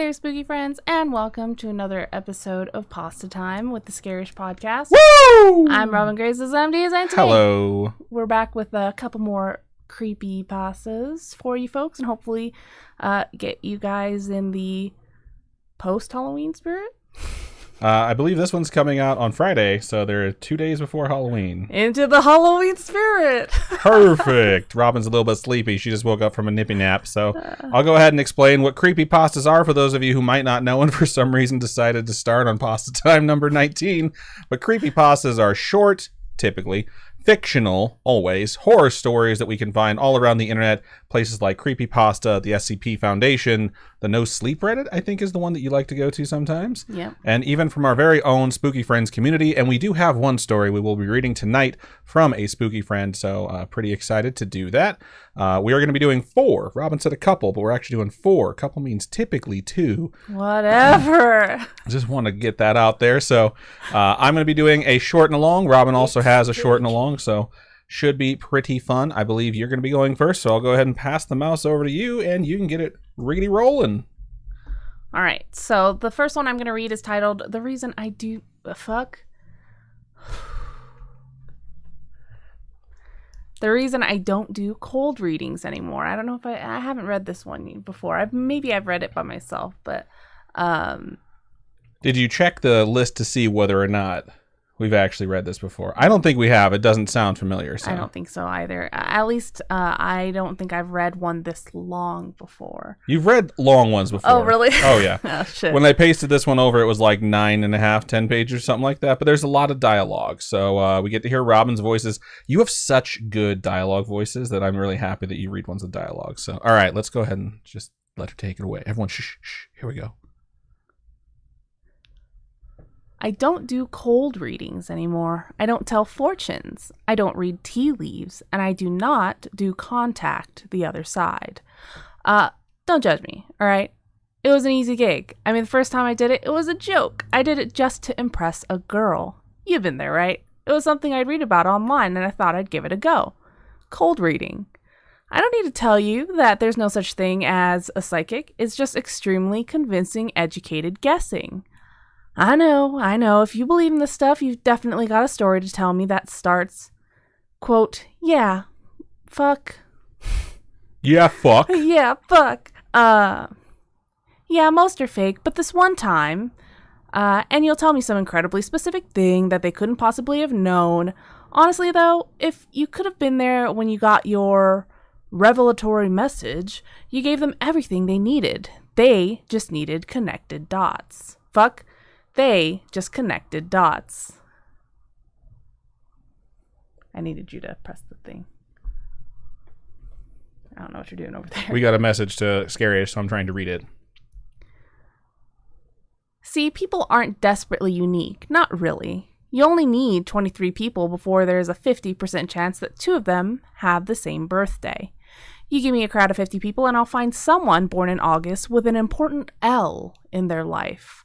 there, spooky friends, and welcome to another episode of Pastatime with the Scaryish Podcast. Woo! I'm Robin Grace, as MD, and today hello. We're back with a couple more creepy pastas for you folks, and hopefully get you guys in the post-Halloween spirit. I believe this one's coming out on Friday, so they're 2 days before Halloween. Into the Halloween spirit. Perfect. Robin's a little bit sleepy. She just woke up from a nippy nap, so I'll go ahead and explain what creepypastas are for those of you who might not know and for some reason decided to start on Pastatime number 19. But creepypastas are short, typically, fictional, always, horror stories that we can find all around the internet. Places like Creepypasta, the SCP Foundation, the No Sleep Reddit, I think is the one that you like to go to sometimes. Yeah. And even from our very own Spooky Friends community. And we do have one story we will be reading tonight from a spooky friend, so pretty excited to do that. We are going to be doing 4. Robin said a couple, but we're actually doing 4. A couple means typically 2. Whatever. I just want to get that out there. So I'm going to be doing a short and a long. Robin also has a short and a long, so should be pretty fun. I believe you're going to be going first, so I'll go ahead and pass the mouse over to you, and you can get it really rolling. All right, so the first one I'm going to read is titled, The Reason I Do... The Reason I Don't Do Cold Readings Anymore. I don't know if I haven't read this one before. Maybe I've read it by myself, but... Did you check the list to see whether or not we've actually read this before? I don't think we have. It doesn't sound familiar. So. I don't think so either. At least I don't think I've read one this long before. You've read long ones before. Oh, really? Oh, yeah. Oh, shit. When I pasted this one over, it was like 9.5, 10 pages or something like that. But there's a lot of dialogue. So we get to hear Robin's voices. You have such good dialogue voices that I'm really happy that you read ones with dialogue. So, all right, let's go ahead and just let her take it away. Everyone, shh. Here we go. I don't do cold readings anymore. I don't tell fortunes. I don't read tea leaves. And I do not do contact the other side. Don't judge me, all right? It was an easy gig. I mean, the first time I did it, it was a joke. I did it just to impress a girl. You've been there, right? It was something I'd read about online, and I thought I'd give it a go. Cold reading. I don't need to tell you that there's no such thing as a psychic. It's just extremely convincing, educated guessing. I know. If you believe in this stuff, you've definitely got a story to tell me that starts, quote, yeah, fuck. Yeah, fuck. Yeah, fuck. Yeah, most are fake, but this one time, and you'll tell me some incredibly specific thing that they couldn't possibly have known. Honestly, though, if you could have been there when you got your revelatory message, you gave them everything they needed. They just needed connected dots. Fuck. They just connected dots. I needed you to press the thing. I don't know what you're doing over there. We got a message to Scaryish, so I'm trying to read it. See, people aren't desperately unique. Not really. You only need 23 people before there's a 50% chance that 2 of them have the same birthday. You give me a crowd of 50 people and I'll find someone born in August with an important L in their life.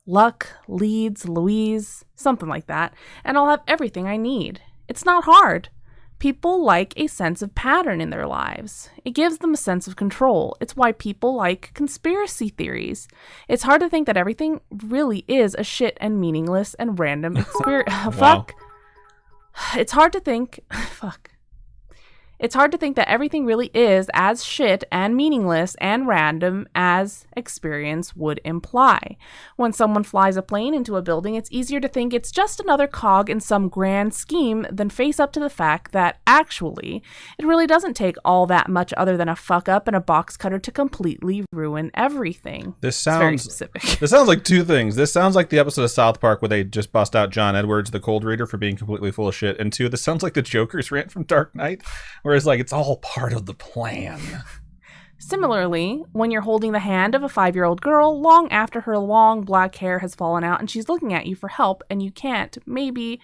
Luck, Leeds, Louise, something like that, and I'll have everything I need. It's not hard. People like a sense of pattern in their lives. It gives them a sense of control. It's why people like conspiracy theories. It's hard to think that everything really is a shit and meaningless and random experience. Fuck. It's hard to think. Fuck. It's hard to think that everything really is as shit and meaningless and random as experience would imply. When someone flies a plane into a building, it's easier to think it's just another cog in some grand scheme than face up to the fact that, actually, it really doesn't take all that much other than a fuck up and a box cutter to completely ruin everything. This sounds very specific. This sounds like 2 things. This sounds like the episode of South Park where they just bust out John Edwards, the cold reader, for being completely full of shit. And 2, this sounds like the Joker's rant from Dark Knight, where it's like, it's all part of the plan. Similarly, when you're holding the hand of a 5-year-old girl long after her long black hair has fallen out and she's looking at you for help and you can't, maybe...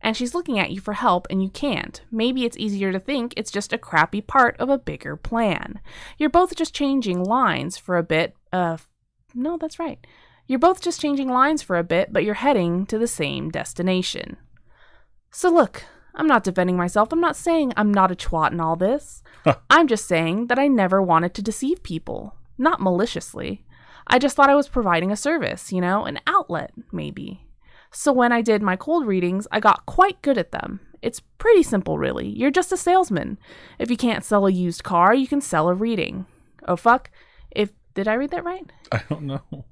And she's looking at you for help and you can't. Maybe it's easier to think it's just a crappy part of a bigger plan. You're both just changing lines for a bit. No, that's right. You're both just changing lines for a bit, but you're heading to the same destination. So look, I'm not defending myself. I'm not saying I'm not a twat in all this. I'm just saying that I never wanted to deceive people. Not maliciously. I just thought I was providing a service, an outlet, maybe. So when I did my cold readings, I got quite good at them. It's pretty simple, really. You're just a salesman. If you can't sell a used car, you can sell a reading. Oh, fuck. Did I read that right? I don't know.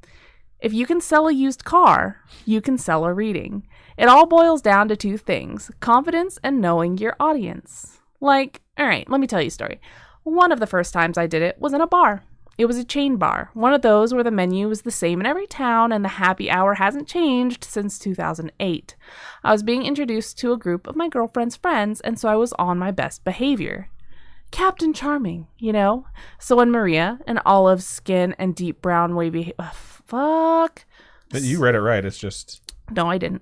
If you can sell a used car, you can sell a reading. It all boils down to two things: confidence and knowing your audience. All right, let me tell you a story. One of the first times I did it was in a bar. It was a chain bar, one of those where the menu is the same in every town and the happy hour hasn't changed since 2008. I was being introduced to a group of my girlfriend's friends, and so I was on my best behavior. Captain Charming, So when Maria, an olive skin and deep brown wavy... fuck. But you read it right, it's just... No, I didn't.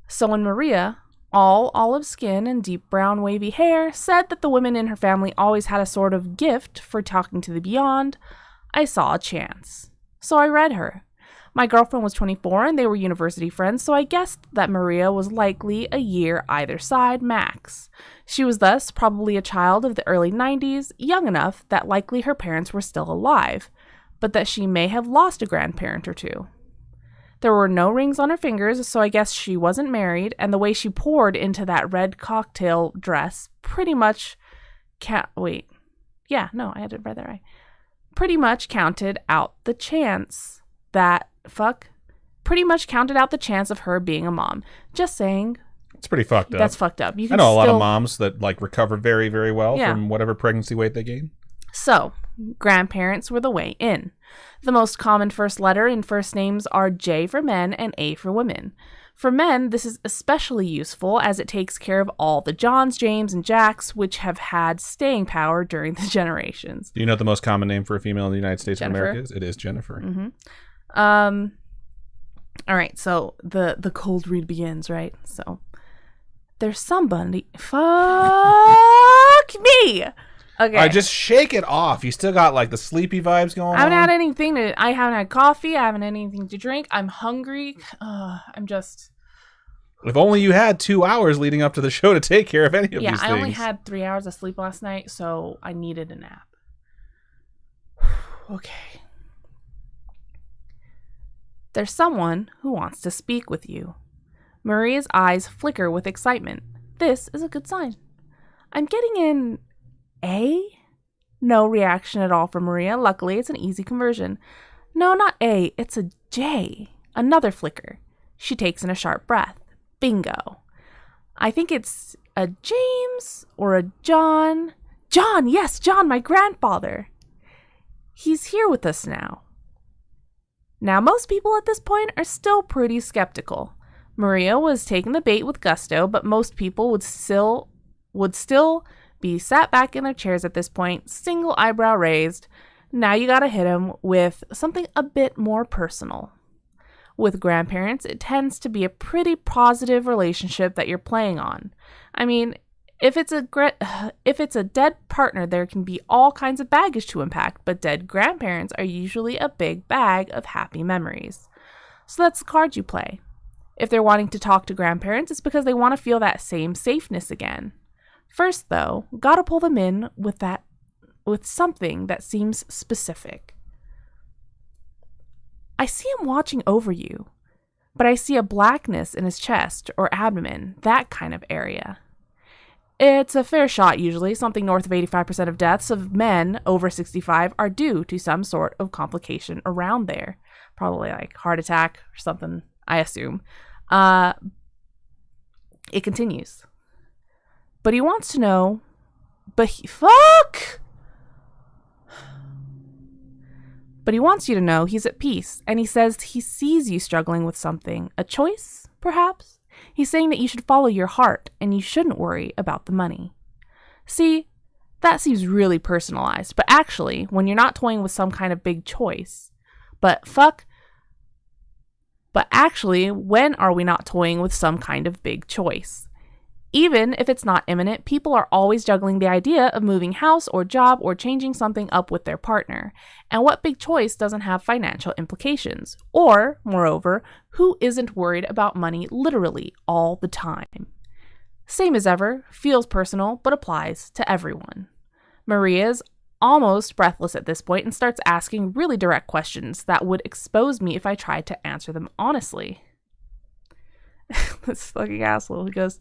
So when Maria, all olive skin and deep brown wavy hair, said that the women in her family always had a sort of gift for talking to the beyond, I saw a chance. So I read her. My girlfriend was 24 and they were university friends, so I guessed that Maria was likely a year either side max. She was thus probably a child of the early 90s, young enough that likely her parents were still alive, but that she may have lost a grandparent or two. There were no rings on her fingers, so I guess she wasn't married, and the way she poured into that red cocktail dress pretty much pretty much counted out the chance of her being a mom. Just saying. It's pretty fucked up. That's fucked up. I know a lot of moms that recover very, very well from whatever pregnancy weight they gain. So, grandparents were the way in. The most common first letter in first names are J for men and A for women. For men, this is especially useful as it takes care of all the Johns, James, and Jacks, which have had staying power during the generations. Do you know what the most common name for a female in the United States Jennifer. of America is? It is Jennifer. Mm-hmm. All right, so the cold read begins, right? So there's somebody. Fuck me. Okay. I just shake it off. You still got the sleepy vibes going on. I haven't had anything I haven't had coffee. I haven't had anything to drink. I'm hungry. I'm just. If only you had 2 hours leading up to the show to take care of any of these things. Yeah, I only had 3 hours of sleep last night, so I needed a nap. Okay. There's someone who wants to speak with you. Maria's eyes flicker with excitement. This is a good sign. I'm getting an A? No reaction at all from Maria. Luckily, it's an easy conversion. No, not A. It's a J. Another flicker. She takes in a sharp breath. Bingo. I think it's a James or a John. John, yes, John, my grandfather. He's here with us now. Now, most people at this point are still pretty skeptical. Maria was taking the bait with gusto, but most people would still be sat back in their chairs at this point, single eyebrow raised. Now you gotta hit them with something a bit more personal. With grandparents, it tends to be a pretty positive relationship that you're playing on. I mean, if it's a dead partner, there can be all kinds of baggage to unpack, but dead grandparents are usually a big bag of happy memories. So that's the card you play. If they're wanting to talk to grandparents, it's because they want to feel that same safeness again. First, though, gotta pull them in with something that seems specific. I see him watching over you, but I see a blackness in his chest or abdomen, that kind of area. It's a fair shot usually. Something north of 85% of deaths of men over 65 are due to some sort of complication around there. Probably heart attack or something, I assume. It continues. But he wants to know, But he wants you to know he's at peace, and he says he sees you struggling with something. A choice, perhaps? He's saying that you should follow your heart, and you shouldn't worry about the money. See, that seems really personalized, but actually, when you're not toying with some kind of big choice, But actually, when are we not toying with some kind of big choice? Even if it's not imminent, people are always juggling the idea of moving house or job or changing something up with their partner. And what big choice doesn't have financial implications? Or, moreover, who isn't worried about money literally all the time? Same as ever, feels personal, but applies to everyone. Maria's almost breathless at this point and starts asking really direct questions that would expose me if I tried to answer them honestly. This fucking asshole. He goes,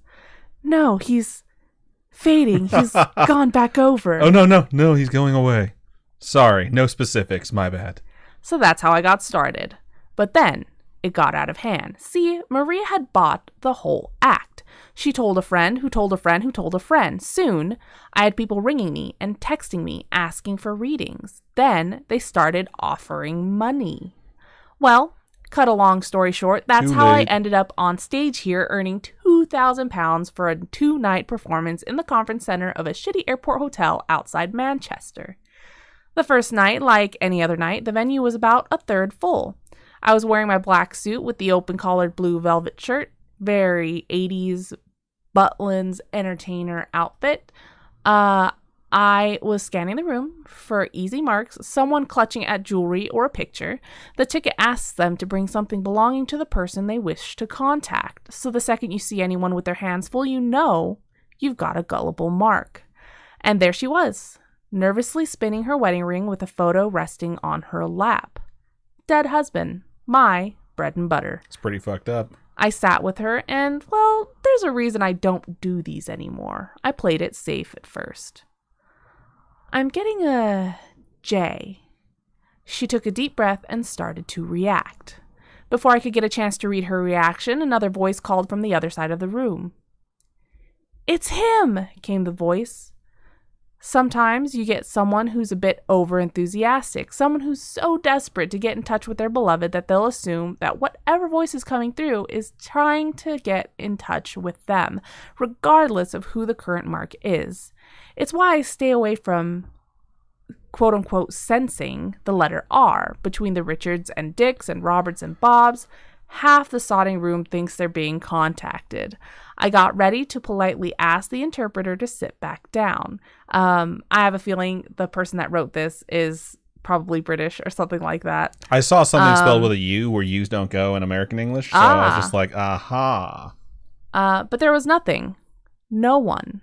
"No, he's fading. He's gone back over." Oh, no, he's going away. Sorry, no specifics, my bad. So that's how I got started. But then it got out of hand. See, Maria had bought the whole act. She told a friend who told a friend who told a friend. Soon, I had people ringing me and texting me asking for readings. Then they started offering money. Well, cut a long story short, that's how I ended up on stage here earning £2,000 for a 2-night performance in the conference center of a shitty airport hotel outside Manchester. The first night, like any other night, the venue was about a third full. I was wearing my black suit with the open-collared blue velvet shirt, very 80s Butlins entertainer outfit. I was scanning the room for easy marks, someone clutching at jewelry or a picture. The ticket asks them to bring something belonging to the person they wish to contact. So the second you see anyone with their hands full, you know you've got a gullible mark. And there she was, nervously spinning her wedding ring with a photo resting on her lap. Dead husband, my bread and butter. It's pretty fucked up. I sat with her and, well, there's a reason I don't do these anymore. I played it safe at first. "I'm getting a J." She took a deep breath and started to react. Before I could get a chance to read her reaction, another voice called from the other side of the room. "It's him," came the voice. Sometimes you get someone who's a bit over-enthusiastic, someone who's so desperate to get in touch with their beloved that they'll assume that whatever voice is coming through is trying to get in touch with them, regardless of who the current mark is. It's why I stay away from quote-unquote sensing the letter R between the Richards and Dicks and Roberts and Bobs. Half the sodding room thinks they're being contacted. I got ready to politely ask the interpreter to sit back down. I have a feeling the person that wrote this is probably British or something like that. I saw something spelled with a U where U's don't go in American English, so I was just like, aha. But there was nothing. No one.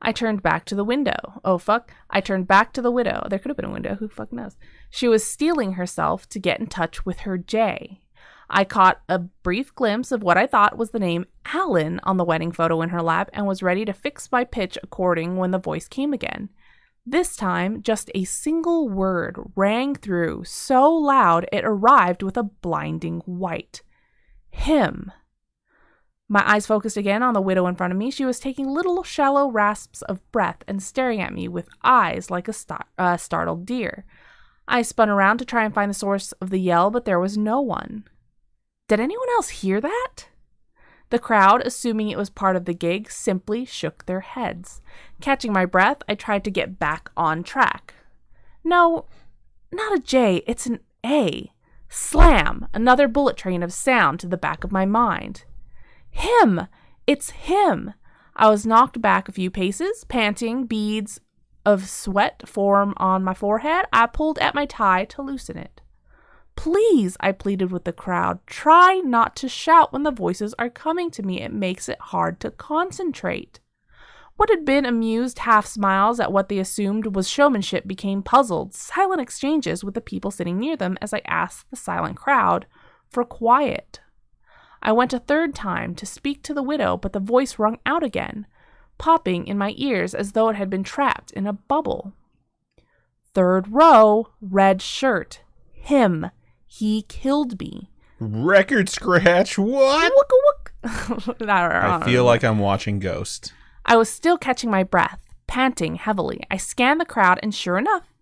I turned back to the window. Oh, fuck. I turned back to the widow. There could have been a window. Who fuck knows? She was steeling herself to get in touch with her J. I caught a brief glimpse of what I thought was the name Alan on the wedding photo in her lap and was ready to fix my pitch according when the voice came again. This time, just a single word rang through so loud it arrived with a blinding white. Him. My eyes focused again on the widow in front of me. She was taking little shallow rasps of breath and staring at me with eyes like a startled deer. I spun around to try and find the source of the yell, but there was no one. Did anyone else hear that? The crowd, assuming it was part of the gig, simply shook their heads. Catching my breath, I tried to get back on track. No, not a J, it's an A. Slam! Another bullet train of sound to the back of my mind. Him! It's him! I was knocked back a few paces, panting, beads of sweat form on my forehead. I pulled at my tie to loosen it. Please, I pleaded with the crowd, try not to shout when the voices are coming to me. It makes it hard to concentrate. What had been amused half smiles at what they assumed was showmanship became puzzled, silent exchanges with the people sitting near them as I asked the silent crowd for quiet. I went a third time to speak to the widow, but the voice rung out again, popping in my ears as though it had been trapped in a bubble. Third row, red shirt. Him. He killed me. Record scratch? What? I feel like I'm watching Ghost. I was still catching my breath, panting heavily. I scanned the crowd, and sure enough,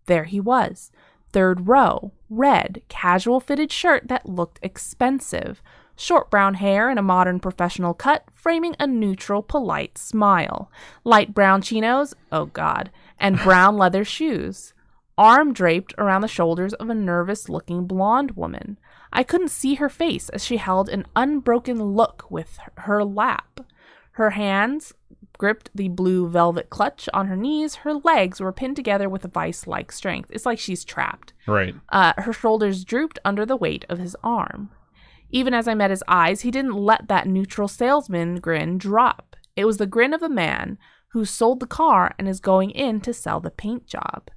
there he was. Third row, red, casual fitted shirt that looked expensive. Short brown hair and a modern professional cut, framing a neutral, polite smile. Light brown chinos, oh God, and brown leather shoes. Arm draped around the shoulders of a nervous-looking blonde woman. I couldn't see her face as she held an unbroken look with her lap. Her hands gripped the blue velvet clutch on her knees. Her legs were pinned together with a vice-like strength. It's like she's trapped. Right. Her shoulders drooped under the weight of his arm. Even as I met his eyes, he didn't let that neutral salesman grin drop. It was the grin of a man who sold the car and is going in to sell the paint job.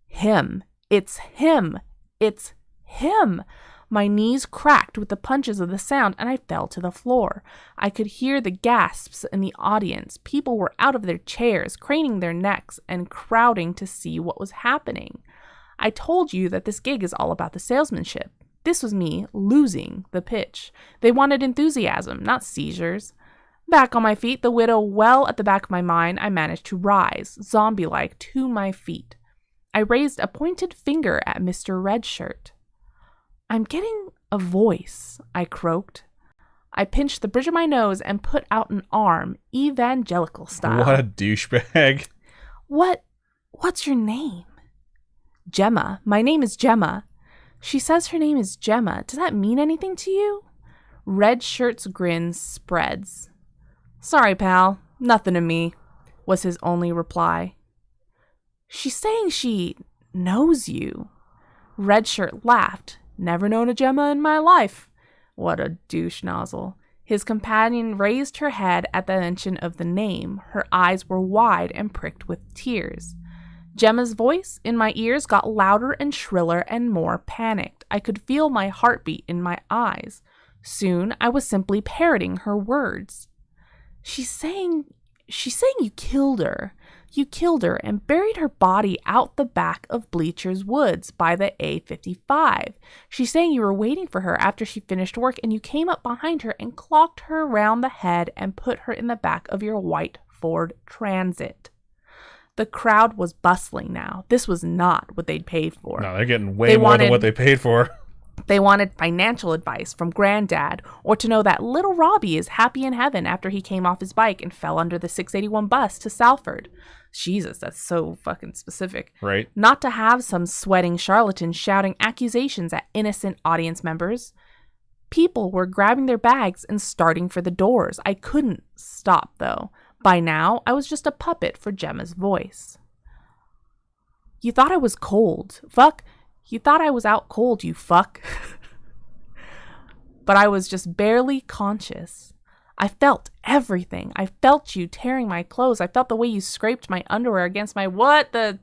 Him. It's him. It's him. My knees cracked with the punches of the sound, and I fell to the floor. I could hear the gasps in the audience. People were out of their chairs, craning their necks, and crowding to see what was happening. I told you that this gig is all about the salesmanship. This was me losing the pitch. They wanted enthusiasm, not seizures. Back on my feet, the widow well at the back of my mind, I managed to rise, zombie-like, to my feet. I raised a pointed finger at Mr. Redshirt. I'm getting a voice, I croaked. I pinched the bridge of my nose and put out an arm, evangelical style. What a douchebag. What's your name? Gemma. My name is Gemma. She says her name is Gemma. Does that mean anything to you? Redshirt's grin spreads. Sorry, pal. Nothing to me, was his only reply. She's saying she knows you. Redshirt laughed. Never known a Gemma in my life. What a douche nozzle. His companion raised her head at the mention of the name. Her eyes were wide and pricked with tears. Gemma's voice in my ears got louder and shriller and more panicked. I could feel my heartbeat in my eyes. Soon I was simply parroting her words. She's saying you killed her. You killed her and buried her body out the back of Bleacher's Woods by the A55. She's saying you were waiting for her after she finished work and you came up behind her and clocked her around the head and put her in the back of your white Ford Transit. The crowd was bustling now. This was not what they'd paid for. No, they're getting way more than what they paid for. They wanted financial advice from Granddad, or to know that little Robbie is happy in heaven after he came off his bike and fell under the 681 bus to Salford. Jesus, that's so fucking specific. Right. Not to have some sweating charlatan shouting accusations at innocent audience members. People were grabbing their bags and starting for the doors. I couldn't stop, though. By now, I was just a puppet for Gemma's voice. You thought I was cold. Fuck. You thought I was out cold, you fuck. But I was just barely conscious. I felt everything. I felt you tearing my clothes. I felt the way you scraped my underwear against my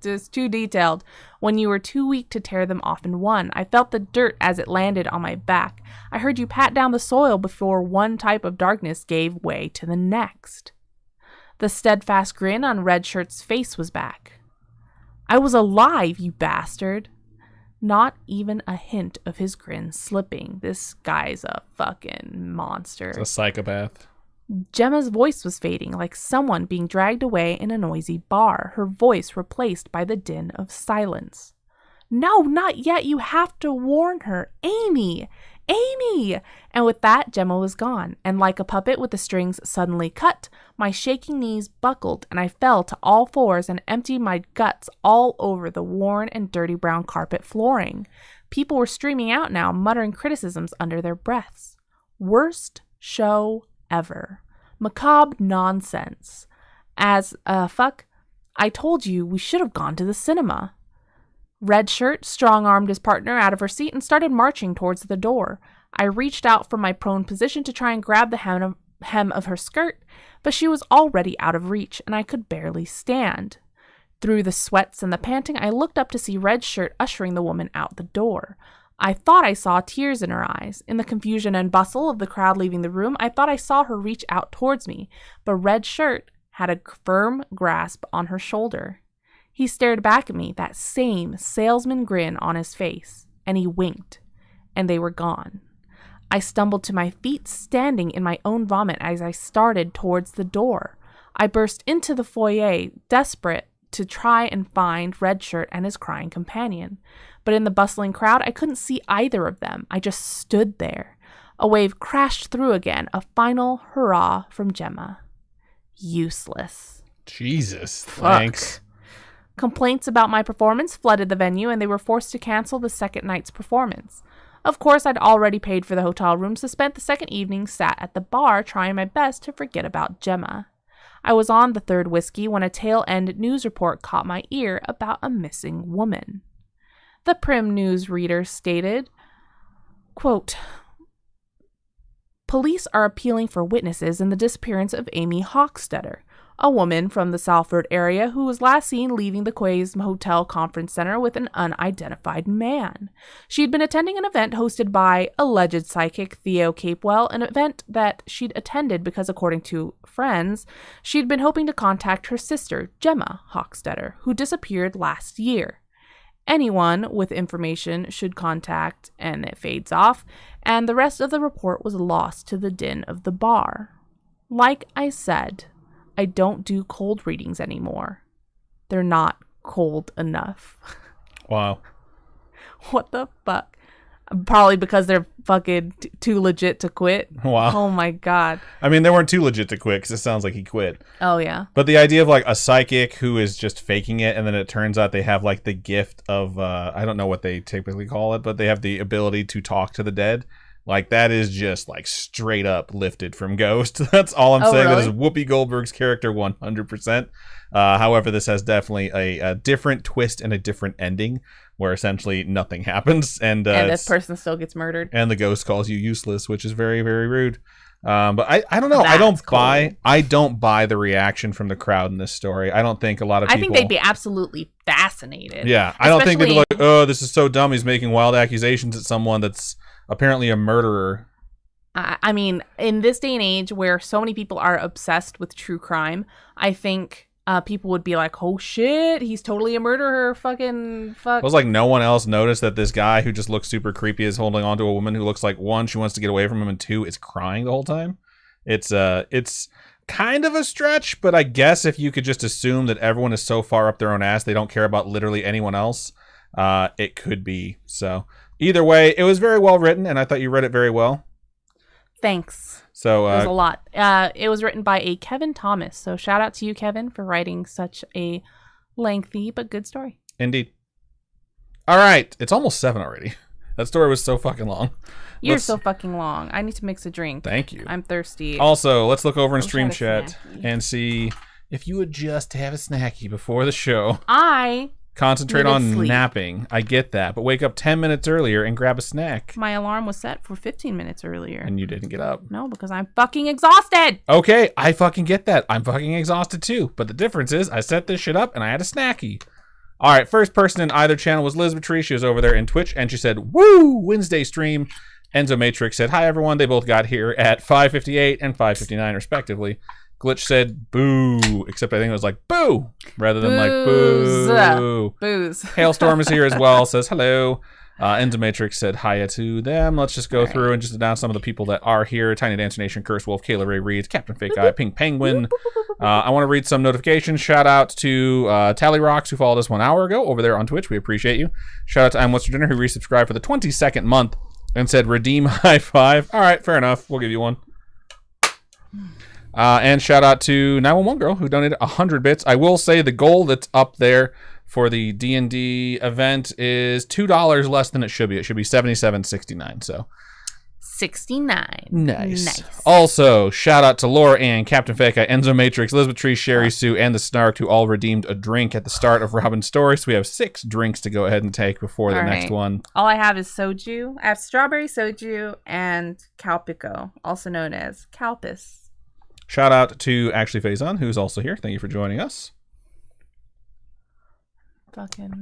just too detailed. When you were too weak to tear them off in one. I felt the dirt as it landed on my back. I heard you pat down the soil before one type of darkness gave way to the next. The steadfast grin on Redshirt's face was back. I was alive, you bastard. Not even a hint of his grin slipping. This guy's a fucking monster. It's a psychopath. Gemma's voice was fading, like someone being dragged away in a noisy bar, her voice replaced by the din of silence. No, not yet. You have to warn her. Amy! Amy! And with that, Gemma was gone, and like a puppet with the strings suddenly cut, my shaking knees buckled, and I fell to all fours and emptied my guts all over the worn and dirty brown carpet flooring. People were streaming out now, muttering criticisms under their breaths. Worst show ever. Macabre nonsense. Fuck, I told you we should have gone to the cinema. Redshirt strong-armed his partner out of her seat and started marching towards the door. I reached out from my prone position to try and grab the hem of her skirt, but she was already out of reach, and I could barely stand. Through the sweats and the panting, I looked up to see Redshirt ushering the woman out the door. I thought I saw tears in her eyes. In the confusion and bustle of the crowd leaving the room, I thought I saw her reach out towards me, but Redshirt had a firm grasp on her shoulder. He stared back at me, that same salesman grin on his face, and he winked, and they were gone. I stumbled to my feet, standing in my own vomit as I started towards the door. I burst into the foyer, desperate to try and find Redshirt and his crying companion. But in the bustling crowd, I couldn't see either of them. I just stood there. A wave crashed through again, a final hurrah from Gemma. Useless. Jesus, Fuck. Thanks. Complaints about my performance flooded the venue, and they were forced to cancel the second night's performance. Of course, I'd already paid for the hotel room, so spent the second evening sat at the bar trying my best to forget about Gemma. I was on the third whiskey when a tail-end news report caught my ear about a missing woman. The prim news reader stated, quote, Police are appealing for witnesses in the disappearance of Amy Hochstetter. a woman from the Salford area who was last seen leaving the Quays Hotel Conference Center with an unidentified man. She'd been attending an event hosted by alleged psychic Theo Capewell, an event that she'd attended because, according to friends, she'd been hoping to contact her sister, Gemma Hochstetter, who disappeared last year. Anyone with information should contact, and it fades off, and the rest of the report was lost to the din of the bar. Like I said, I don't do cold readings anymore. They're not cold enough. Wow. What the fuck? Probably because they're fucking too legit to quit. Wow. Oh my God. I mean, they weren't too legit to quit because it sounds like he quit. Oh, yeah. But the idea of like a psychic who is just faking it, and then it turns out they have like the gift of, I don't know what they typically call it, but they have the ability to talk to the dead. Like, that is just, like, straight up lifted from Ghost. That's all I'm saying. Really? That is Whoopi Goldberg's character 100%. However, this has definitely a different twist and a different ending where essentially nothing happens. And this person still gets murdered. And the ghost calls you useless, which is very, very rude. But I don't know. That's I don't buy the reaction from the crowd in this story. I don't think a lot of people... I think they'd be absolutely fascinated. Yeah. I don't think they'd be like, oh, this is so dumb. He's making wild accusations at someone that's apparently a murderer. I mean, in this day and age where so many people are obsessed with true crime, I think people would be like, oh shit, he's totally a murderer. Fucking fuck. It was like no one else noticed that this guy who just looks super creepy is holding on to a woman who looks like, one, she wants to get away from him, and two, is crying the whole time. It's kind of a stretch, but I guess if you could just assume that everyone is so far up their own ass they don't care about literally anyone else, it could be. So either way, it was very well written, and I thought you read it very well. Thanks. So it was a lot. It was written by a Kevin Thomas. So shout out to you, Kevin, for writing such a lengthy but good story. Indeed. All right. It's almost 7 already. That story was so fucking long. You're so fucking long. I need to mix a drink. Thank you. I'm thirsty. Also, let's look over in stream chat and see if you would just have a snacky before the show. Concentrate on sleep. Napping. I get that. But wake up 10 minutes earlier and grab a snack. My alarm was set for 15 minutes earlier. And you didn't get up. No, because I'm fucking exhausted. Okay, I fucking get that. I'm fucking exhausted too. But the difference is I set this shit up and I had a snacky. All right, first person in either channel was Liz Tree. She was over there in Twitch and she said, woo, Wednesday stream. Enzo Matrix said, hi everyone. They both got here at 5:58 and 5:59 respectively. Glitch said boo, except I think it was like boo rather than like boo. Booze. Hailstorm is here as well, says hello. Endomatrix said hiya to them. Let's just go through and just announce some of the people that are here. Tiny Dancer Nation, Curse Wolf, Kayla Ray Reed, Captain Fake Eye, Pink Penguin. I want to read some notifications. Shout out to Tally Rocks, who followed us 1 hour ago over there on Twitch. We appreciate you. Shout out to I'm What's Your Dinner, who resubscribed for the 22nd month and said redeem high five. All right, fair enough. We'll give you one. And shout out to 911 Girl, who donated 100 bits. I will say the goal that's up there for the D&D event is $2 less than it should be. It should be $77.69. So 69. Nice. Also, shout out to Laura Ann, Captain Fake Eye, Enzo Matrix, Elizabeth Tree, Sherry Sue, and the Snark, who all redeemed a drink at the start of Robin's story. So we have 6 drinks to go ahead and take before the next one. All I have is soju. I have strawberry soju and Calpico, also known as Calpis. Shout out to Ashley Faison, who's also here. Thank you for joining us.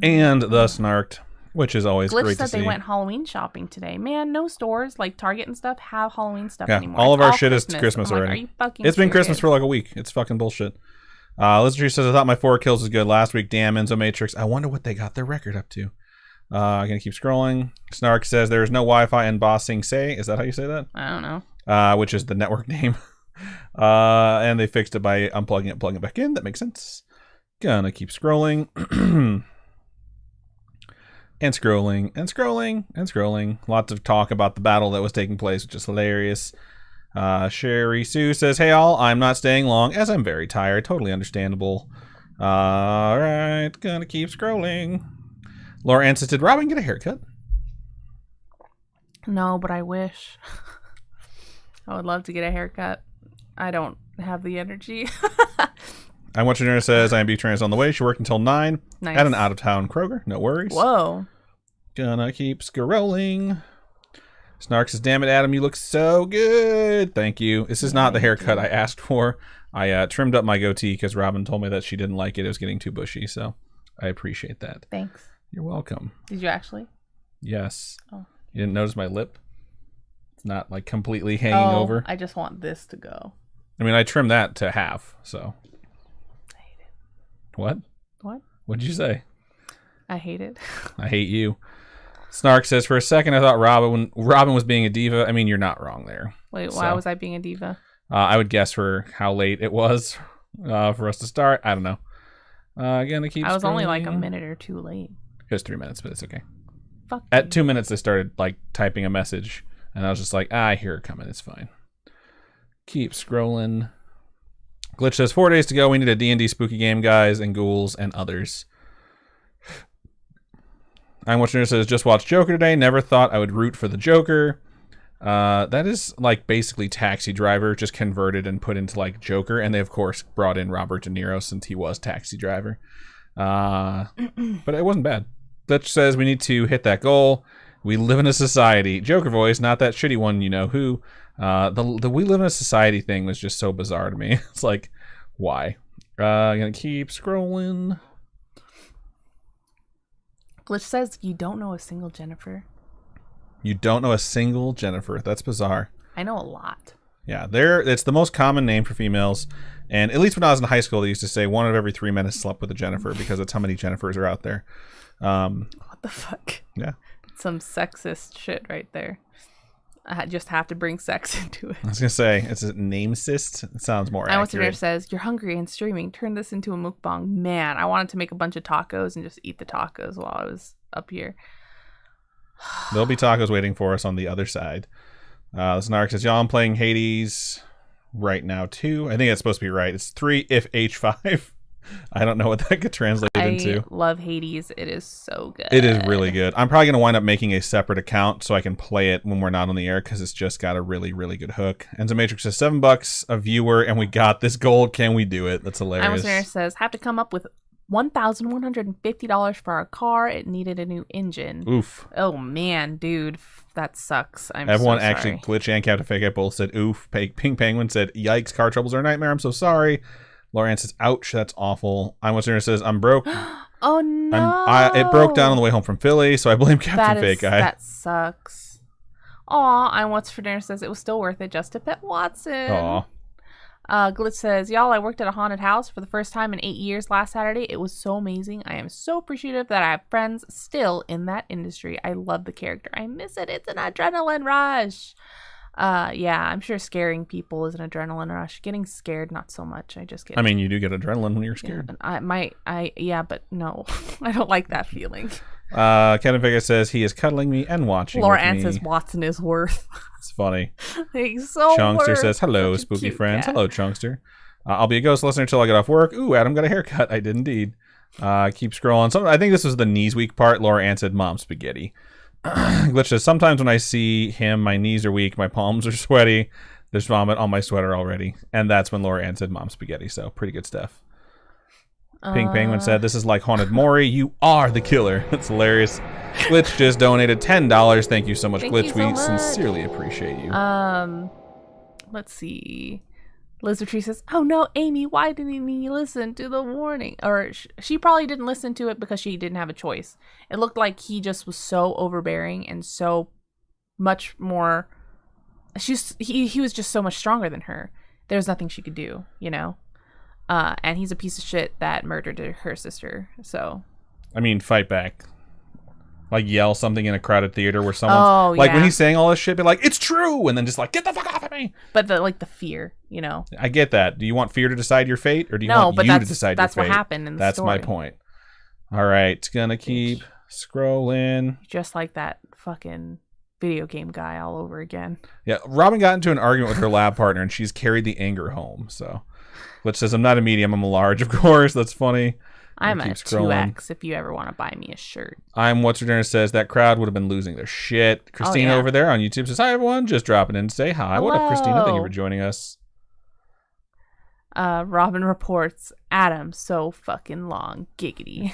And the Snarked, which is always great to see. Glitch said they went Halloween shopping today. Man, no stores like Target and stuff have Halloween stuff anymore. All of our shit is Christmas already. Are you fucking It's been serious? Christmas for like a week. It's fucking bullshit. Lizardry says, I thought my 4 kills was good last week. Damn, Enzo Matrix. I wonder what they got their record up to. I'm going to keep scrolling. Snark says, there is no Wi-Fi in Ba Sing Se. Is that how you say that? I don't know. Which is the network name. And they fixed it by unplugging it and plugging it back in. That makes sense. Gonna keep scrolling. And scrolling, and scrolling, and scrolling. Lots of talk about the battle that was taking place, which is hilarious. Sherry Sue says, hey all, I'm not staying long as I'm very tired. Totally understandable. Alright, gonna keep scrolling. Laura Ann says, did Robin get a haircut? No, but I wish. I would love to get a haircut. I don't have the energy. I Want Your Dinner says, I am B-Trans on the way. She worked until 9 Nice. at an out-of-town Kroger. No worries. Whoa. Gonna keep scrolling. Snark says, damn it, Adam, you look so good. Thank you. This is not the haircut I asked for. I trimmed up my goatee because Robin told me that she didn't like it. It was getting too bushy, so I appreciate that. Thanks. You're welcome. Did you actually? Yes. Oh. You didn't notice my lip? It's not like completely hanging over. I just want this to go. I mean, I trimmed that to half, so. I hate it. What? What? What'd you say? I hate it. I hate you. Snark says, for a second I thought Robin was being a diva. I mean, you're not wrong there. Wait, why was I being a diva? I would guess for how late it was for us to start. I don't know. Again, I was only like a minute or two late. It was 3 minutes, but it's okay. Fuck At you. 2 minutes, they started like typing a message, and I was just like, I hear it coming. It's fine. Keep scrolling. Glitch says, 4 days to go. We need a D&D spooky game, guys, and ghouls and others. I'm watching says, just watched Joker today. Never thought I would root for the Joker. That is like basically Taxi Driver, just converted and put into like Joker. And they, of course, brought in Robert De Niro since he was Taxi Driver. But it wasn't bad. Glitch says, we need to hit that goal. We live in a society. Joker voice, not that shitty one, you know who. The we live in a society thing was just so bizarre to me. It's like, why? I'm going to keep scrolling. Glitch says, you don't know a single Jennifer. You don't know a single Jennifer. That's bizarre. I know a lot. Yeah, it's the most common name for females. And at least when I was in high school, they used to say 1 out of every 3 men has slept with a Jennifer because that's how many Jennifers are out there. What the fuck? Yeah. Some sexist shit right there. I just have to bring sex into it. I was going to say, it's a namesist. It sounds more accurate. I what's your says, you're hungry and streaming. Turn this into a mukbang. Man, I wanted to make a bunch of tacos and just eat the tacos while I was up here. There'll be tacos waiting for us on the other side. This Narc says, y'all, I'm playing Hades right now, too. I think it's supposed to be right. It's 3 if H5. I don't know what that could translate into. I love Hades. It is so good. It is really good. I'm probably going to wind up making a separate account so I can play it when we're not on the air because it's just got a really, really good hook. Enzo Matrix says $7 a viewer and we got this gold. Can we do it? That's hilarious. Amos says, have to come up with $1,150 for our car. It needed a new engine. Oof. Oh, man, dude. That sucks. Everyone so actually, Glitch and Captain Fake both said oof. Pink Penguin said, yikes, car troubles are a nightmare. I'm so sorry. Lauren says, ouch, that's awful. I'm What's says, I'm broke. Oh, no. It broke down on the way home from Philly, so I blame Captain Fake Guy. That sucks. Aw, I'm What's for Dinner says, it was still worth it just to pet Watson. Aw. Glitch says, y'all, I worked at a haunted house for the first time in 8 years last Saturday. It was so amazing. I am so appreciative that I have friends still in that industry. I love the character. I miss it. It's an adrenaline rush. Yeah, I'm sure scaring people is an adrenaline rush. Getting scared, not so much. I just get. I mean, you do get adrenaline when you're scared. Yeah, but no, I don't like that feeling. Kevin Vega says he is cuddling me and watching. Laura with Ann me. says Watson is worth. It's funny. He's so Chunkster worth. says hello, Such a spooky cute friends. cat. Hello, Chunkster. I'll be a ghost listener until I get off work. Ooh, Adam got a haircut. I did indeed. Keep scrolling. I think this was the knees weak part. Laura Ann said, "Mom, spaghetti." Glitch says, sometimes when I see him, my knees are weak, my palms are sweaty. There's vomit on my sweater already. And that's when Laura Ann said, Mom, spaghetti. So pretty good stuff. Pink Penguin said, this is like Haunted Maury. You are the killer. That's hilarious. Glitch just donated $10. Thank you so much, Thank Glitch. you so We much. sincerely appreciate you. Let's see. Lizard Tree says, oh no, Amy, why didn't he listen to the warning? Or she probably didn't listen to it because she didn't have a choice. It looked like he just was so overbearing and so much more. He was just so much stronger than her. There was nothing she could do, you know? And he's a piece of shit that murdered her sister. So, I mean, fight back. Like, yell something in a crowded theater where someone's... like, when he's saying all this shit, be like, it's true! And then just like, get the fuck off of me! But the fear, you know? I get that. Do you want fear to decide your fate? Or do you want you to decide your fate? That's what happened in the story. That's my point. All right. Gonna keep scrolling. Just like that fucking video game guy all over again. Yeah. Robin got into an argument with her lab partner, and she's carried the anger home. So, which says, I'm not a medium, I'm a large, of course. That's funny. I'm a 2X if you ever want to buy me a shirt. I'm What's Her Dinner says that crowd would have been losing their shit. Christina over there on YouTube says, hi everyone, just dropping in to say hi. Hello. What up, Christina? Thank you for joining us. Robin reports, Adam, so fucking long. Giggity.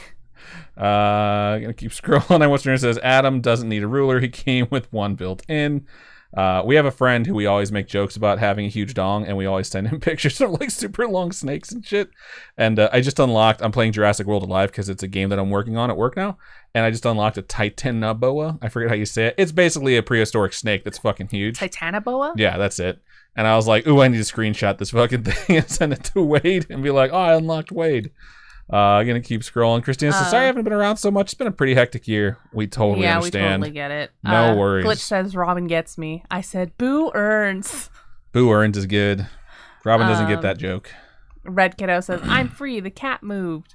Gonna keep scrolling. I'm What's Her Dinner says Adam doesn't need a ruler. He came with one built in. We have a friend who we always make jokes about having a huge dong, and we always send him pictures of like super long snakes and shit. And I just unlocked, I'm playing Jurassic World Alive because it's a game that I'm working on at work now. And I just unlocked a Titanoboa. I forget how you say it. It's basically a prehistoric snake that's fucking huge. Titanoboa? Yeah, that's it. And I was like, ooh, I need to screenshot this fucking thing and send it to Wade and be like, oh, I unlocked Wade. I'm going to keep scrolling. Christina says, sorry I haven't been around so much. It's been a pretty hectic year. We totally understand. Yeah, we totally get it. No worries. Glitch says, Robin gets me. I said, boo earns. Boo earns is good. Robin doesn't get that joke. Red Kiddo says, I'm free. The cat moved.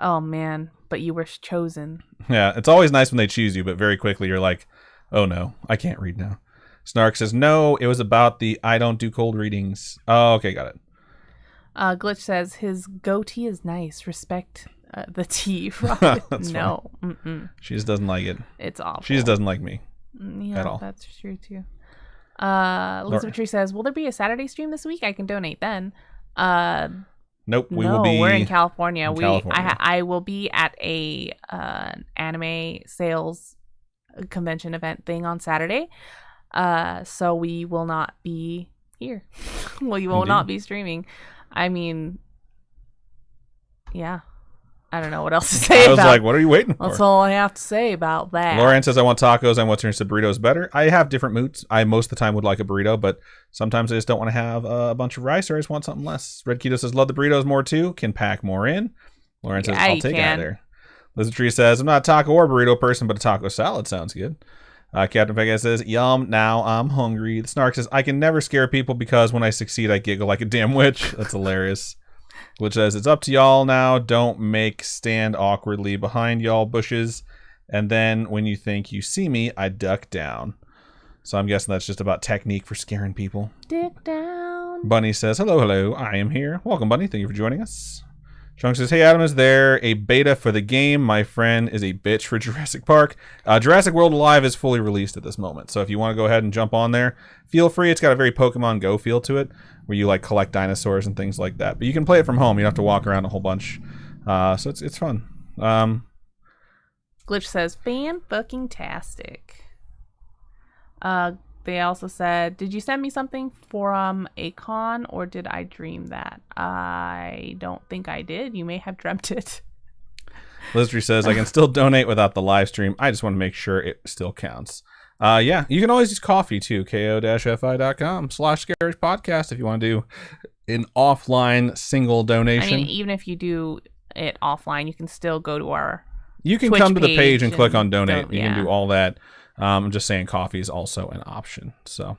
Oh, man. But you were chosen. Yeah, it's always nice when they choose you, but very quickly you're like, oh no, I can't read now. Snark says, no, it was about the I don't do cold readings. Oh, okay, got it. Glitch says, his goatee is nice. Respect the tea. No. She just doesn't like it. It's awful. She just doesn't like me at all. That's true, too. Elizabeth Tree says, will there be a Saturday stream this week? I can donate then. Nope, will be. We're in California. I will be at a anime sales convention event thing on Saturday. So we will not be here. We will not be streaming. I mean, yeah. I don't know what else to say I was like, what are you waiting for? That's all I have to say about that. Lauren says, I want tacos. I want to said burritos better. I have different moods. I most of the time would like a burrito, but sometimes I just don't want to have a bunch of rice or I just want something less. Red Keto says, love the burritos more too. Can pack more in. Lauren says, I'll take it out of there. Lizard Tree says, I'm not a taco or burrito person, but a taco salad sounds good. Captain Pegasus says, yum, now I'm hungry. The Snark says, I can never scare people because when I succeed, I giggle like a damn witch. That's hilarious. Which says, it's up to y'all now. Don't make stand awkwardly behind y'all bushes. And then when you think you see me, I duck down. So I'm guessing that's just about technique for scaring people. Dick down. Bunny says, hello, I am here. Welcome, Bunny. Thank you for joining us. Chunk says, hey, Adam, is there a beta for the game? My friend is a bitch for Jurassic Park. Jurassic World Alive is fully released at this moment. So if you want to go ahead and jump on there, feel free. It's got a very Pokemon Go feel to it, where you like collect dinosaurs and things like that. But you can play it from home. You don't have to walk around a whole bunch. So it's fun. Glitch says, fan-fucking-tastic. They also said, did you send me something from a con or did I dream that? I don't think I did. You may have dreamt it. Lizardry says, I can still donate without the live stream. I just want to make sure it still counts. Yeah, you can always use coffee too. ko-fi.com/Scaryish Podcast if you want to do an offline single donation. I mean, even if you do it offline, you can still go to our You can Twitch come to the page and click on donate. You yeah. can do all that. I'm just saying coffee is also an option. So,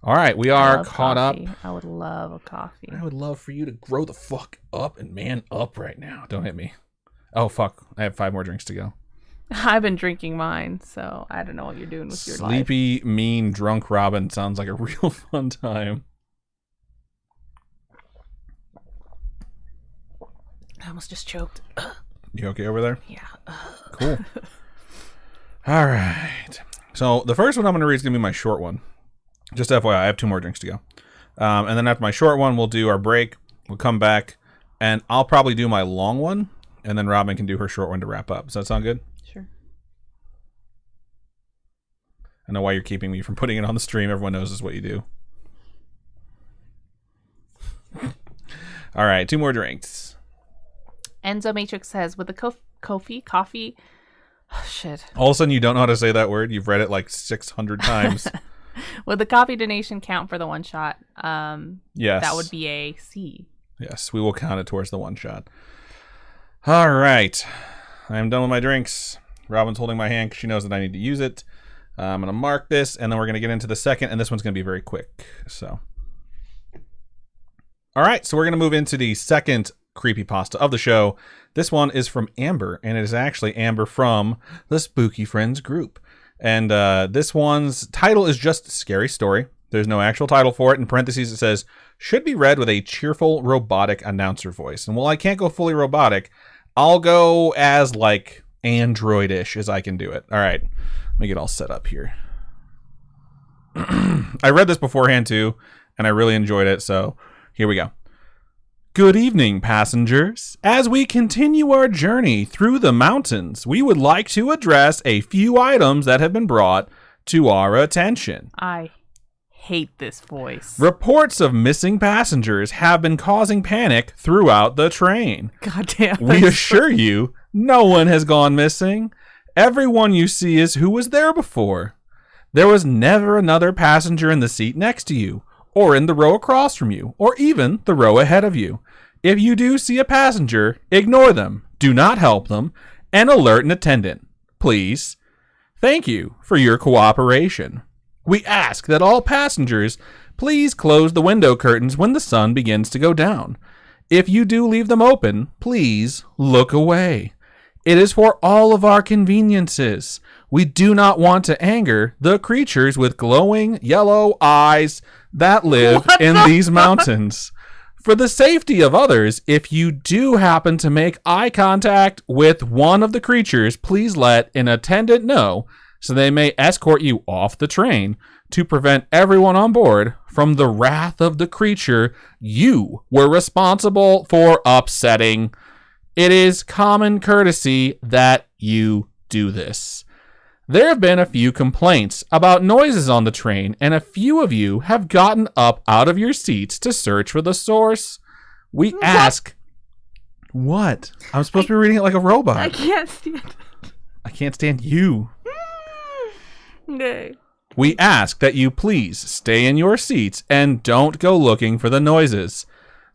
all right, we are caught coffee. up. I would love a coffee. I would love for you to grow the fuck up and man up right now. Don't hit me. Oh, fuck. I have 5 more drinks to go. I've been drinking mine, so I don't know what you're doing with your life. Sleepy, mean, drunk Robin sounds like a real fun time. I almost just choked. You okay over there? Yeah. Cool. All right. So the first one I'm going to read is going to be my short one. Just FYI, I have 2 more drinks to go. And then after my short one, we'll do our break. We'll come back, and I'll probably do my long one, and then Robin can do her short one to wrap up. Does that sound good? Sure. I know why you're keeping me from putting it on the stream. Everyone knows this is what you do. All right, 2 more drinks. Enzo Matrix says, with the coffee... Oh, shit. All of a sudden, you don't know how to say that word. You've read it like 600 times. Would the coffee donation count for the one shot? Yes. That would be a C. Yes, we will count it towards the one shot. All right. I am done with my drinks. Robin's holding my hand because she knows that I need to use it. I'm going to mark this, and then we're going to get into the second, and this one's going to be very quick. So, all right. So we're going to move into the second creepypasta of the show. This one is from Amber, and it is actually Amber from the Spooky Friends group. And this one's title is just Scary Story. There's no actual title for it. In parentheses, it says, should be read with a cheerful robotic announcer voice. And while I can't go fully robotic, I'll go as like android-ish as I can do it. All right, let me get all set up here. I read this beforehand too, and I really enjoyed it. So here we go. Good evening, passengers. As we continue our journey through the mountains, we would like to address a few items that have been brought to our attention. hate this voice. Reports of missing passengers have been causing panic throughout the train. Goddamn. We assure you, no one has gone missing. Everyone you see is who was there before. There was never another passenger in the seat next to you, or in the row across from you, or even the row ahead of you. If you do see a passenger, ignore them, do not help them, and alert an attendant, please. Thank you for your cooperation. We ask that all passengers please close the window curtains when the sun begins to go down. If you do leave them open, please look away. It is for all of our conveniences. We do not want to anger the creatures with glowing yellow eyes that live in these mountains. For the safety of others, if you do happen to make eye contact with one of the creatures, please let an attendant know so they may escort you off the train to prevent everyone on board from the wrath of the creature you were responsible for upsetting. It is common courtesy that you do this. There have been a few complaints about noises on the train, and a few of you have gotten up out of your seats to search for the source. We ask... What? I'm supposed to be reading it like a robot. I can't stand it. I can't stand you. Okay. We ask that you please stay in your seats and don't go looking for the noises.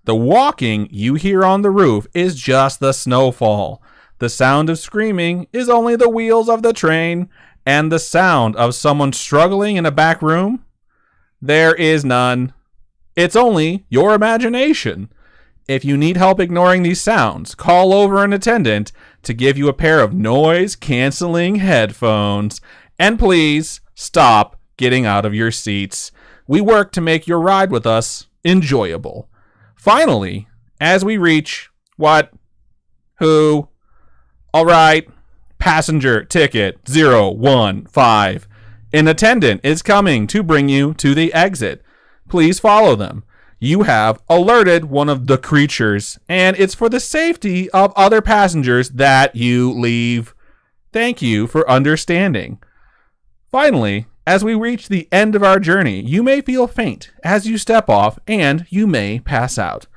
The walking you hear on the roof is just the snowfall. The sound of screaming is only the wheels of the train, and the sound of someone struggling in a back room, there is none. It's only your imagination. If you need help ignoring these sounds, call over an attendant to give you a pair of noise-canceling headphones. And please stop getting out of your seats. We work to make your ride with us enjoyable. Finally, as we reach what? Who? All right. Passenger ticket 015. An attendant is coming to bring you to the exit. Please follow them. You have alerted one of the creatures, and it's for the safety of other passengers that you leave. Thank you for understanding. Finally, as we reach the end of our journey, you may feel faint as you step off, and you may pass out.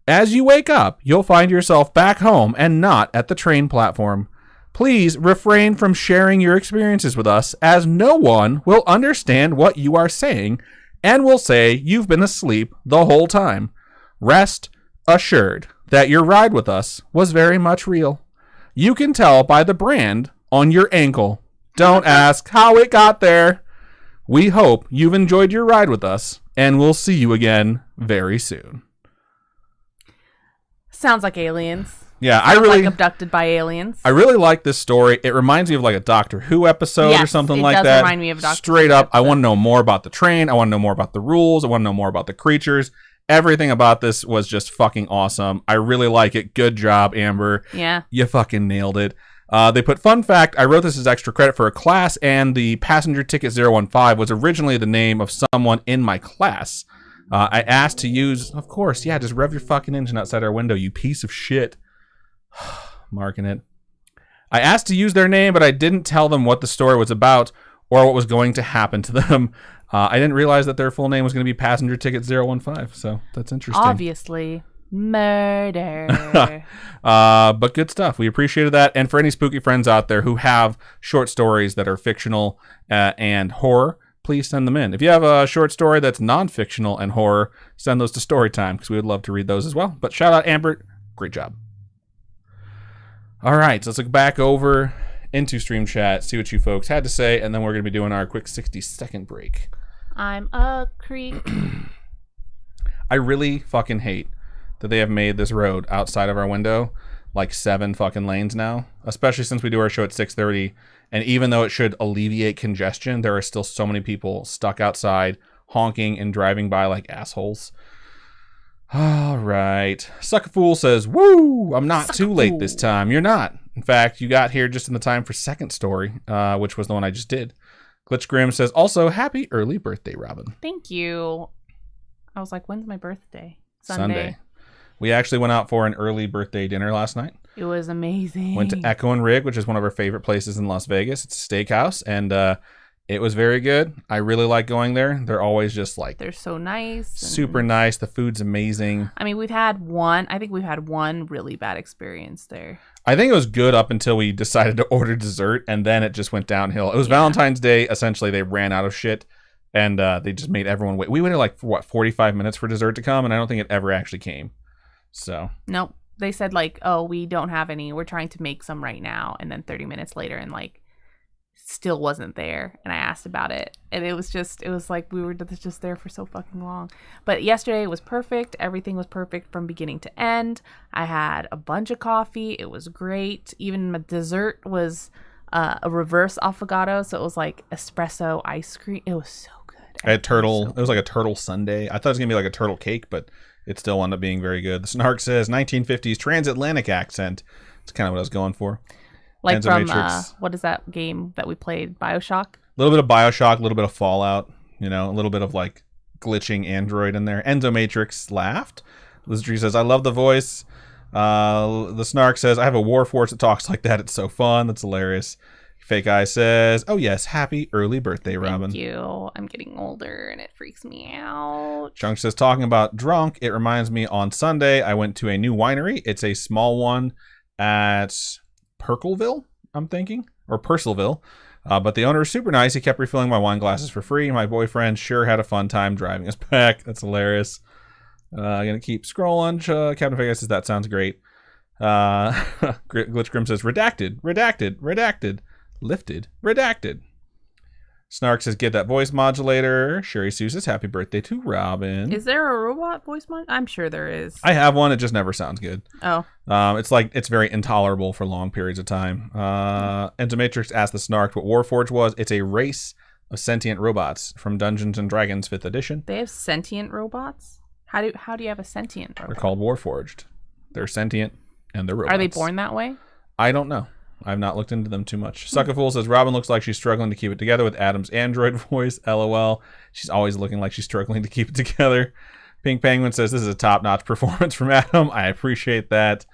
As you wake up, you'll find yourself back home and not at the train platform. Please refrain from sharing your experiences with us, as no one will understand what you are saying and will say you've been asleep the whole time. Rest assured that your ride with us was very much real. You can tell by the brand on your ankle. Don't ask how it got there. We hope you've enjoyed your ride with us, and we'll see you again very soon. Sounds like aliens. Yeah, Sounds like abducted by aliens. I really like this story. It reminds me of like a Doctor Who episode or something like that. It does remind me of Doctor Who. Straight up, I want to know more about the train. I want to know more about the rules. I want to know more about the creatures. Everything about this was just fucking awesome. I really like it. Good job, Amber. Yeah. You fucking nailed it. They put, fun fact, I wrote this as extra credit for a class, and the passenger ticket 015 was originally the name of someone in my class. I asked to use, of course, yeah, just rev your fucking engine outside our window, you piece of shit. Marking it. I asked to use their name, but I didn't tell them what the story was about or what was going to happen to them. I didn't realize that their full name was going to be passenger ticket 015, so that's interesting. Obviously. Murder. But good stuff. We appreciated that. And for any spooky friends out there who have short stories that are fictional and horror, please send them in. If you have a short story that's non-fictional and horror, send those to Storytime, because we would love to read those as well. But shout out Amber. Great job. All right, so let's look back over into Stream Chat, see what you folks had to say, and then we're going to be doing our quick 60-second break. I'm a creep. I really fucking hate that they have made this road outside of our window like 7 fucking lanes now, especially since we do our show at 6:30, and even though it should alleviate congestion, there are still so many people stuck outside honking and driving by like assholes. All right. Suckafool says, woo, I'm not too late this time. You're not. In fact, you got here just in the time for second story, which was the one I just did. Glitch Grim says, also, happy early birthday, Robin. Thank you. I was like, when's my birthday? Sunday. We actually went out for an early birthday dinner last night. It was amazing. Went to Echo and Rig, which is one of our favorite places in Las Vegas. It's a steakhouse, and It was very good. I really like going there. They're always just like they're so nice. Super nice. The food's amazing. I mean, we've had one really bad experience there. I think it was good up until we decided to order dessert, and then it just went downhill. It was Valentine's Day. Essentially, they ran out of shit, and they just made everyone wait. We waited like, 45 minutes for dessert to come, and I don't think it ever actually came. So nope. They said like, oh, we don't have any. We're trying to make some right now, and then 30 minutes later, and like, still wasn't there. And I asked about it, and it was like we were just there for so fucking long. But yesterday was perfect. Everything was perfect from beginning to end. I had a bunch of coffee. It was great. Even my dessert was a reverse affogato, so it was like espresso ice cream. It was so good. I had turtle. It was like a turtle sundae. I thought it was gonna be like a turtle cake, but it still wound up being very good. The Snark says 1950s transatlantic accent. It's kind of what I was going for. Like from, what is that game that we played? BioShock? A little bit of BioShock, a little bit of Fallout, a little bit of like glitching Android in there. Enzomatrix laughed. Lizardry says, I love the voice. The Snark says, I have a Warforged that talks like that. It's so fun. That's hilarious. Fake Eye says, oh yes, happy early birthday, Robin. Thank you. I'm getting older and it freaks me out. Chunk says, talking about drunk, it reminds me on Sunday, I went to a new winery. It's a small one at Perkleville, I'm thinking, or Purcellville. But the owner is super nice. He kept refilling my wine glasses for free. My boyfriend sure had a fun time driving us back. That's hilarious. Gonna keep scrolling. Captain Fake Eye says, that sounds great. Glitch Grim says, redacted. Lifted, redacted. Snark says, get that voice modulator. Sherry Sue says, happy birthday to Robin. Is there a robot voice modulator? I'm sure there is. I have one. It just never sounds good. Oh. It's very intolerable for long periods of time. Entomatrix asked the Snark what Warforged was. It's a race of sentient robots from Dungeons and Dragons 5th edition. They have sentient robots? How do you have a sentient robot? They're called Warforged. They're sentient and they're robots. Are they born that way? I don't know. I've not looked into them too much. Suckerfool says, Robin looks like she's struggling to keep it together with Adam's android voice. LOL. She's always looking like she's struggling to keep it together. Pink Penguin says, this is a top-notch performance from Adam. I appreciate that.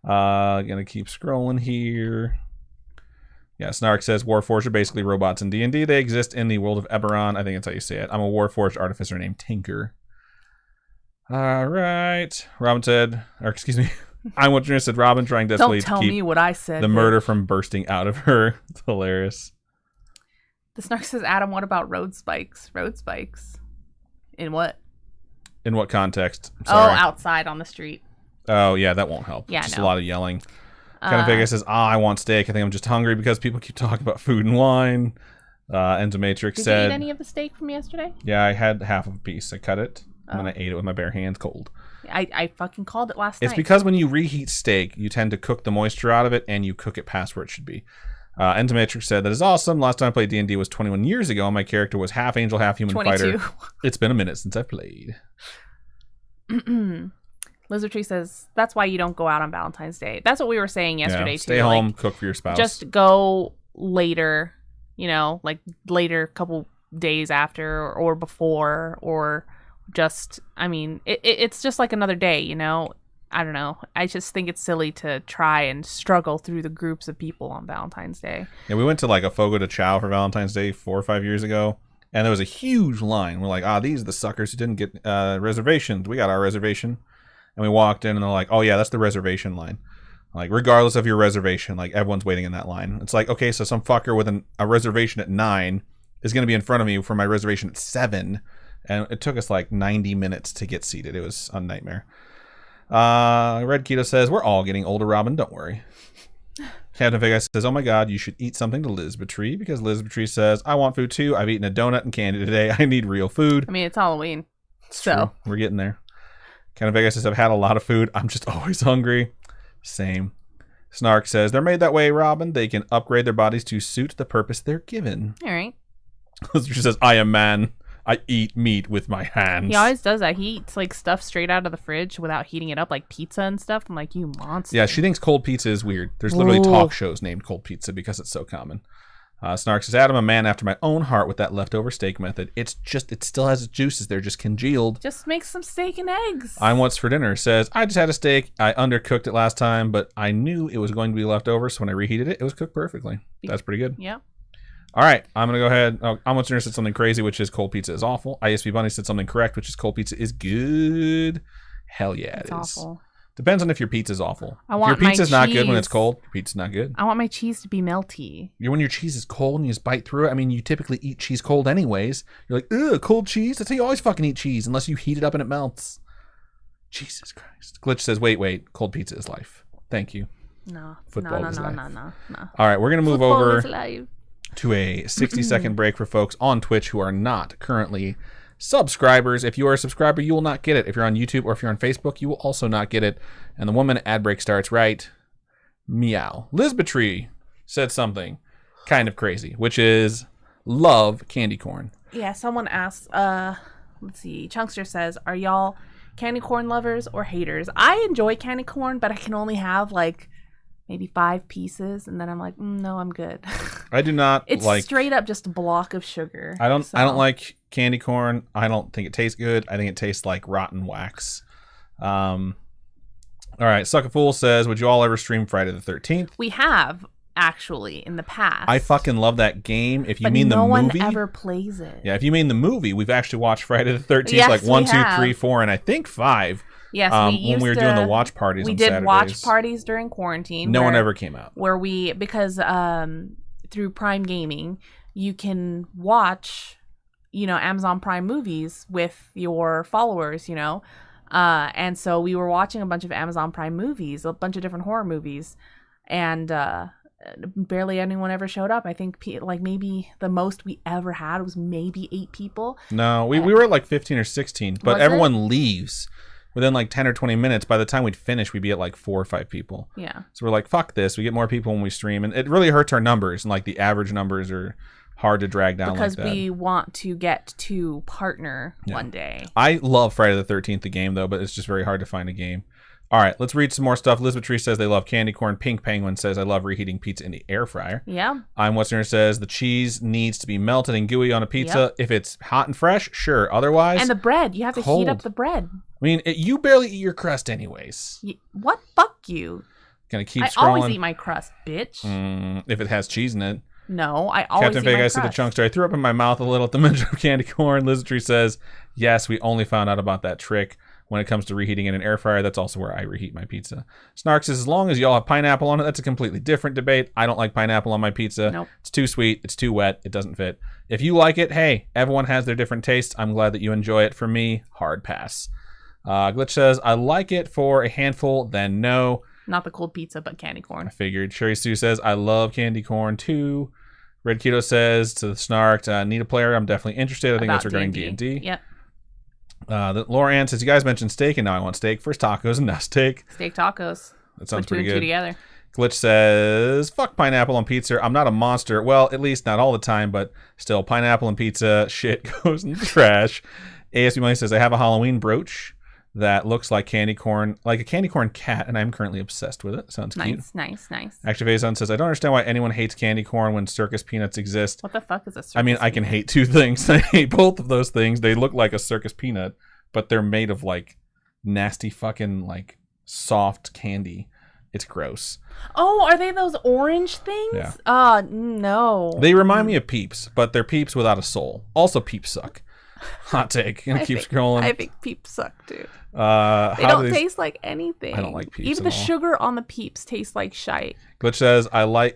Gonna keep scrolling here. Yeah, Snark says, Warforged are basically robots in D&D. They exist in the world of Eberron. I think that's how you say it. I'm a Warforged artificer named Tinker. All right. Robin said, or excuse me. I'm what said Robin trying desperately Don't tell to keep me what I said. The murder from bursting out of her. It's hilarious. The Snark says, Adam, what about road spikes? Road spikes? In what? In what context? Oh, outside on the street. Oh, yeah, that won't help. Yeah, just no. a lot of yelling. Kind of Vegas says, I want steak. I think I'm just hungry because people keep talking about food and wine. Endomatrix said, did you eat any of the steak from yesterday? Yeah, I had half of a piece. I cut it, and then I ate it with my bare hands cold. I fucking called it last night. It's because when you reheat steak, you tend to cook the moisture out of it, and you cook it past where it should be. Endomatrix said, that is awesome. Last time I played D&D was 21 years ago, and my character was half angel, half human 22. fighter. It's been a minute since I played. Lizard Tree says, that's why you don't go out on Valentine's Day. That's what we were saying yesterday, too. Stay home, cook for your spouse. Just go later, like later, couple days after or before, or just, it's just like another day, I don't know. I just think it's silly to try and struggle through the groups of people on Valentine's Day. Yeah, we went to like a Fogo de Chao for Valentine's Day 4 or 5 years ago, and there was a huge line. We're like, these are the suckers who didn't get reservations. We got our reservation. And we walked in, and they're like, oh, yeah, that's the reservation line. Like, regardless of your reservation, like, everyone's waiting in that line. It's like, okay, so some fucker with a reservation at 9 is going to be in front of me for my reservation at 7. And it took us like 90 minutes to get seated. It was a nightmare. Red Keto says, we're all getting older, Robin. Don't worry. Captain Vegas says, oh my God, you should eat something to Lizbatry, because Lizbatry says, I want food too. I've eaten a donut and candy today. I need real food. It's Halloween. So true. We're getting there. Captain Vegas says, I've had a lot of food. I'm just always hungry. Same. Snark says, they're made that way, Robin. They can upgrade their bodies to suit the purpose they're given. All right. Lizbatry says, I am man. I eat meat with my hands. He always does that. He eats like stuff straight out of the fridge without heating it up, like pizza and stuff. I'm like, you monster. Yeah, she thinks cold pizza is weird. There's literally talk shows named cold pizza because it's so common. Snark says, Adam, a man after my own heart with that leftover steak method. It still has its juices. They're just congealed. Just make some steak and eggs. I'm what's for dinner. Says, I just had a steak. I undercooked it last time, but I knew it was going to be left over, so when I reheated it, it was cooked perfectly. That's pretty good. Yeah. All right, I'm going to go ahead. I'm going to said something crazy, which is cold pizza is awful. ISP Bunny said something correct, which is cold pizza is good. Hell yeah, It's it is. awful. Depends on if your pizza's awful. If your pizza's not good when it's cold, your pizza's not good. I want my cheese to be melty. When your cheese is cold and you just bite through it, I mean, you typically eat cheese cold anyways. You're like, ugh, cold cheese? That's how you always fucking eat cheese, unless you heat it up and it melts. Jesus Christ. Glitch says, wait, cold pizza is life. Thank you. No. Football is life. No. All right, we're going to move Football over is life. to a 60-second break for folks on Twitch who are not currently subscribers. If you are a subscriber, you will not get it. If you're on YouTube or if you're on Facebook, you will also not get it. And the 1 minute ad break starts right. Meow. Lisbetry said something kind of crazy, which is love candy corn. Yeah, someone asked, let's see, Chunkster says, are y'all candy corn lovers or haters? I enjoy candy corn, but I can only have like maybe 5 pieces, and then I'm like, no, I'm good. I do not it's like... straight up just a block of sugar. I don't like candy corn. I don't think it tastes good. I think it tastes like rotten wax. All right, Suckafool says, would you all ever stream Friday the 13th? We have, actually, in the past. I fucking love that game. If you mean the movie... no one ever plays it. Yeah, if you mean the movie, we've actually watched Friday the 13th, yes, like 1, 2, have. 3, 4, and I think 5. Yes, when we were doing the watch parties on Saturdays. We did watch parties during quarantine. No one ever came out. Because through Prime Gaming, you can watch, Amazon Prime movies with your followers, and so we were watching a bunch of Amazon Prime movies, a bunch of different horror movies, and barely anyone ever showed up. I think maybe the most we ever had was maybe 8 people. No, we were at like 15 or 16, but everyone leaves within like 10 or 20 minutes. By the time we'd finish, we'd be at like 4 or 5 people. Yeah. So we're like, fuck this. We get more people when we stream, and it really hurts our numbers, and like the average numbers are hard to drag down because like that. We want to get to partner one day. I love Friday the 13th, the game, though, but it's just very hard to find a game. All right, let's read some more stuff. Lisbeth Tree says they love candy corn. Pink Penguin says, I love reheating pizza in the air fryer. Yeah. I'm Westerner says the cheese needs to be melted and gooey on a pizza. Yep. If it's hot and fresh, sure. Otherwise, and the bread. You have to heat up the bread. I mean, you barely eat your crust anyways. What? Fuck you. Gonna keep scrolling. I always eat my crust, bitch. If it has cheese in it. No, I always Captain eat my Fake, I crust. said the chunkster. I threw up in my mouth a little at the mention of candy corn. Lisbeth Tree says, yes, we only found out about that trick when it comes to reheating in an air fryer. That's also where I reheat my pizza. Snark says, as long as y'all have pineapple on it, that's a completely different debate. I don't like pineapple on my pizza. Nope. It's too sweet. It's too wet. It doesn't fit. If you like it, hey, everyone has their different tastes. I'm glad that you enjoy it. For me, hard pass. Glitch says, I like it for a handful, then no. Not the cold pizza, but candy corn. I figured. Sherry Sue says, I love candy corn too. Red Keto says to the Snark, need a player. I'm definitely interested. I think that's regarding D&D. Yep. Laura Ann says, you guys mentioned steak, and now I want steak. First tacos, and now steak. Steak tacos. That sounds Put 2 pretty and good. 2 together. Glitch says, fuck pineapple on pizza. I'm not a monster. Well, at least not all the time, but still, pineapple and pizza shit goes in the trash. ASB Money says, I have a Halloween brooch that looks like candy corn, like a candy corn cat, and I'm currently obsessed with it. Sounds cute. Nice. Activazon says, I don't understand why anyone hates candy corn when circus peanuts exist. What the fuck is a circus I mean, I can hate 2 things. I hate both of those things. They look like a circus peanut, but they're made of like nasty fucking like soft candy. It's gross. Oh, are they those orange things? Yeah. No. They remind me of Peeps, but they're Peeps without a soul. Also, Peeps suck. Hot take. Gonna keep scrolling. I think Peeps suck, dude. They don't taste like anything. I don't like Peeps. Even the sugar on the Peeps tastes like shite. Glitch says,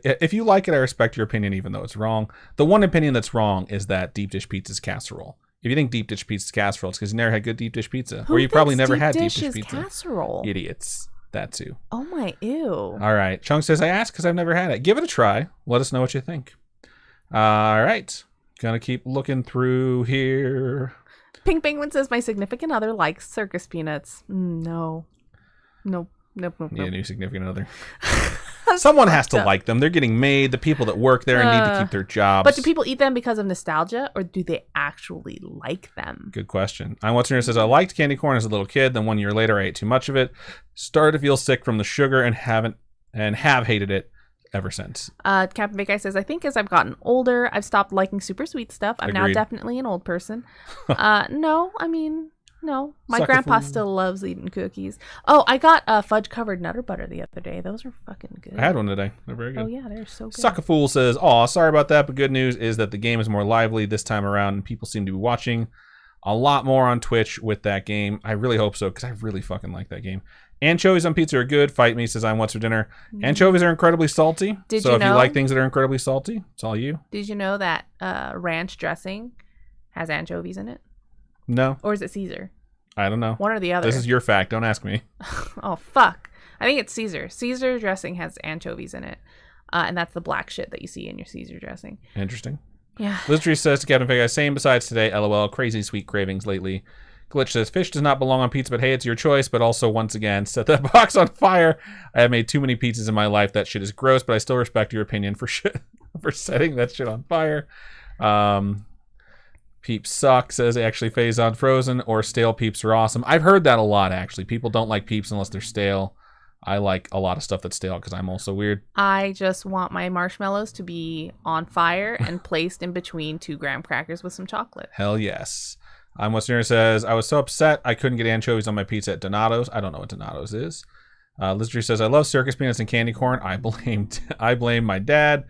if you like it, I respect your opinion, even though it's wrong. The one opinion that's wrong is that deep dish pizza is casserole. If you think deep dish pizza is casserole, it's because you never had good deep dish pizza. Or you probably never had deep dish pizza. Casserole? Idiots. That too. Oh my, ew. All right. Chunk says, I asked because I've never had it. Give it a try. Let us know what you think. All right. Gonna keep looking through here. Pink Penguin says, my significant other likes circus peanuts. No. Nope. Need a new significant other. Someone has to like them. They're getting made. The people that work there need to keep their jobs. But do people eat them because of nostalgia, or do they actually like them? Good question. I'm What's Your Name says, I liked candy corn as a little kid. Then 1 year later, I ate too much of it. Started to feel sick from the sugar and have hated it ever since. Captain Big Guy says, I think as I've gotten older, I've stopped liking super sweet stuff. I'm now Agreed. definitely an old person. No, I mean, No, my Suck a grandpa fool. still loves eating cookies. Oh, I got fudge covered Nutter Butter the other day. Those are fucking good. I had one today. They're very good. Oh yeah, they're so good. Suck a Fool says, "Aw, sorry about that, but good news is that the game is more lively this time around, and people seem to be watching a lot more on Twitch with that game. I really hope so, because I really fucking like that game. Anchovies on pizza are good. Fight Me says, I'm what's for dinner. Anchovies are incredibly salty. Did so you if you know- like things that are incredibly salty, it's all you. Did you know that ranch dressing has anchovies in it? No, Or is it Caesar? I don't know. One or the other. This is your fact. Don't ask me. Oh, fuck. I think it's Caesar. Caesar dressing has anchovies in it. And that's the black shit that you see in your Caesar dressing. Interesting. Yeah. Liztree says to Captain Vega, same besides today, LOL, crazy sweet cravings lately. Glitch says, fish does not belong on pizza, but hey, it's your choice. But also, once again, set that box on fire. I have made too many pizzas in my life. That shit is gross, but I still respect your opinion for shit for setting that shit on fire. Peeps suck, says actually phase on frozen, or stale peeps are awesome. I've heard that a lot, actually. People don't like peeps unless they're stale. I like a lot of stuff that's stale because I'm also weird. I just want my marshmallows to be on fire and placed in between 2 graham crackers with some chocolate. Hell yes. What's Dinner says, I was so upset I couldn't get anchovies on my pizza at Donato's. I don't know what Donato's is. Lizardry says, I love circus peanuts and candy corn. I blame my dad.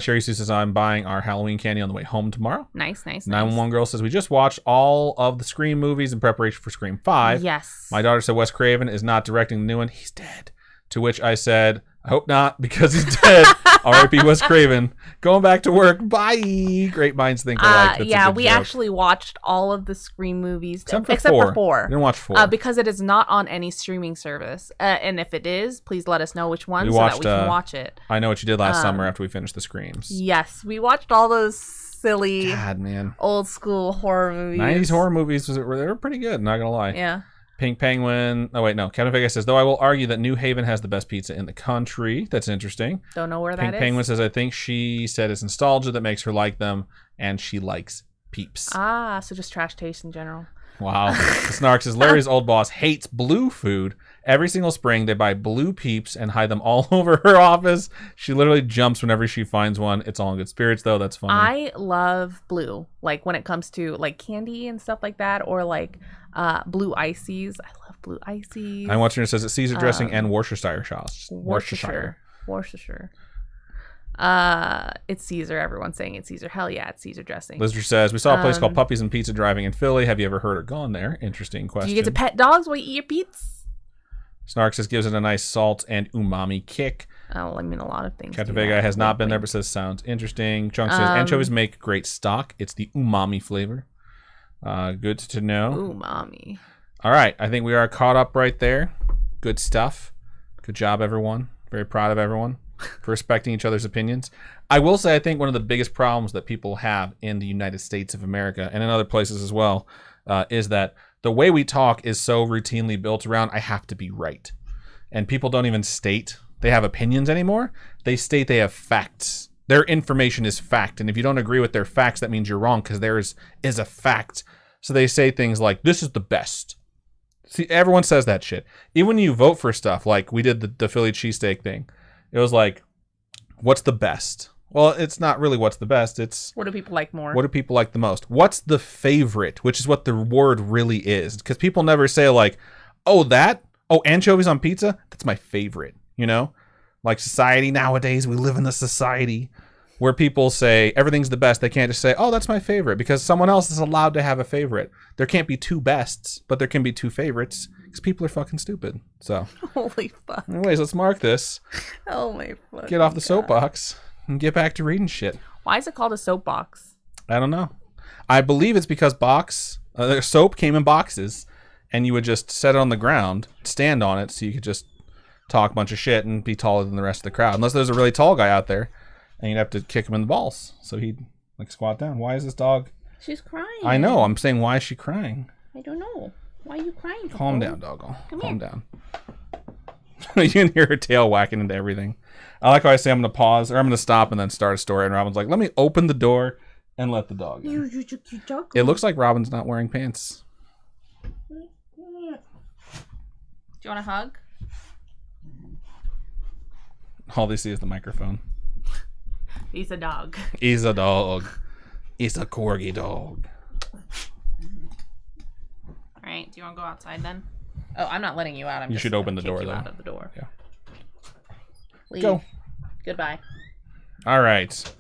Sherry Sue says, I'm buying our Halloween candy on the way home tomorrow. Nice. 911 Girl says, we just watched all of the Scream movies in preparation for Scream 5. Yes. My daughter said Wes Craven is not directing the new one. He's dead. To which I said, I hope not, because he's dead. R.I.P. Wes Craven. Going back to work. Bye. Great minds think alike. That's yeah, a good we joke. actually watched all of the Scream movies. Except for for 4. We didn't watch 4. Because it is not on any streaming service. And if it is, please let us know which one We so watched, that we can watch it. I Know What You Did Last Summer after we finished the Screams. Yes, we watched all those silly God, man. old school horror movies. 90s horror movies, they were pretty good, not going to lie. Yeah. Pink Penguin. Oh, wait, no. Captain Vega says, though I will argue that New Haven has the best pizza in the country. That's interesting. Don't know where Pink that is. Penguin says, I think she said it's nostalgia that makes her like them, and she likes peeps. So just trash taste in general. Wow. Snark says, Larry's old boss hates blue food. Every single spring, they buy blue peeps and hide them all over her office. She literally jumps whenever she finds one. It's all in good spirits, though. That's funny. I love blue. Like when it comes to like candy and stuff like that, or like blue ices. I love blue ices. I'm watching it says it's Caesar dressing and Worcestershire sauce. Worcestershire. It's Caesar. Everyone's saying it's Caesar. Hell yeah, it's Caesar dressing. Lizard says, we saw a place called Puppies and Pizza driving in Philly. Have you ever heard or gone there? Interesting question. Do you get to pet dogs while you eat your pizza? Snark says, gives it a nice salt and umami kick. Oh, I mean, a lot of things. Captain do that. Vega has not been there, but says, sounds interesting. Chunk says, anchovies make great stock. It's the umami flavor. Good to know. Umami. All right. I think we are caught up right there. Good stuff. Good job, everyone. Very proud of everyone for respecting each other's opinions. I will say, I think one of the biggest problems that people have in the United States of America and in other places as well is that the way we talk is so routinely built around, I have to be right. And people don't even state they have opinions anymore. They state they have facts. Their information is fact. And if you don't agree with their facts, that means you're wrong because theirs is a fact. So they say things like, this is the best. See, everyone says that shit. Even when you vote for stuff, like we did the Philly cheesesteak thing, it was like, what's the best? Well, it's not really what's the best. It's what do people like more? What do people like the most? What's the favorite? Which is what the word really is. Because people never say like, anchovies on pizza? That's my favorite. You know? Like society nowadays, we live in a society where people say everything's the best. They can't just say, oh, that's my favorite, because someone else is allowed to have a favorite. There can't be 2 bests, but there can be 2 favorites because people are fucking stupid. So, holy fuck. Anyways, let's mark this. Oh my fuck. Get off the soapbox and get back to reading shit. Why is it called a soapbox? I don't know. I believe it's because soap came in boxes, and you would just set it on the ground, stand on it, so you could just talk a bunch of shit and be taller than the rest of the crowd. Unless there's a really tall guy out there. And you'd have to kick him in the balls. So he'd like squat down. Why is this dog? She's crying. I know. I'm saying, why is she crying? I don't know. Why are you crying? Calm down, doggo. Calm down. Come You can hear her tail whacking into everything. I like how I say I'm going to pause or I'm going to stop and then start a story. And Robin's like, let me open the door and let the dog in. It looks like Robin's not wearing pants. Do you want a hug? All they see is the microphone. He's a dog. He's a dog. He's a corgi dog. All right. Do you want to go outside then? Oh, I'm not letting you out. You should open the door, though. Out of the door. Yeah. Leave. Go. Goodbye. All right.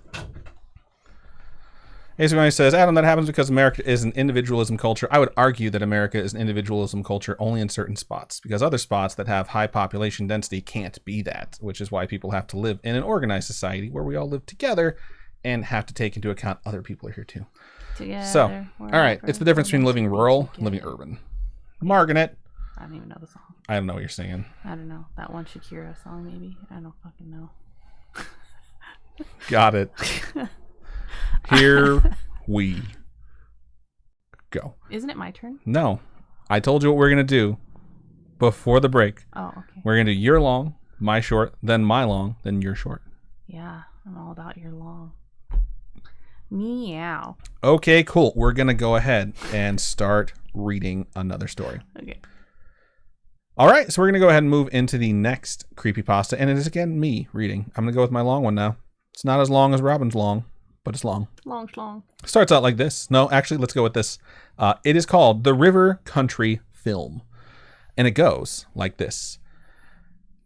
Basically, says, Adam, that happens because America is an individualism culture. I would argue that America is an individualism culture only in certain spots, because other spots that have high population density can't be that, which is why people have to live in an organized society where we all live together and have to take into account other people are here too. Together, so, all right, it's the difference between living rural and living urban. Margaret. I don't even know the song. I don't know what you're singing. I don't know. That one Shakira song, maybe? I don't fucking know. Got it. Here we go. Isn't it my turn? No. I told you what we're going to do before the break. Oh, okay. We're going to do your long, my short, then my long, then your short. Yeah, I'm all about your long. Meow. Okay, cool. We're going to go ahead and start reading another story. Okay. All right, so we're going to go ahead and move into the next creepypasta, and it is again me reading. I'm going to go with my long one now. It's not as long as Robin's long, but it's long. Long. Starts out like this. No, actually, let's go with this. It is called The River Country Film, and it goes like this.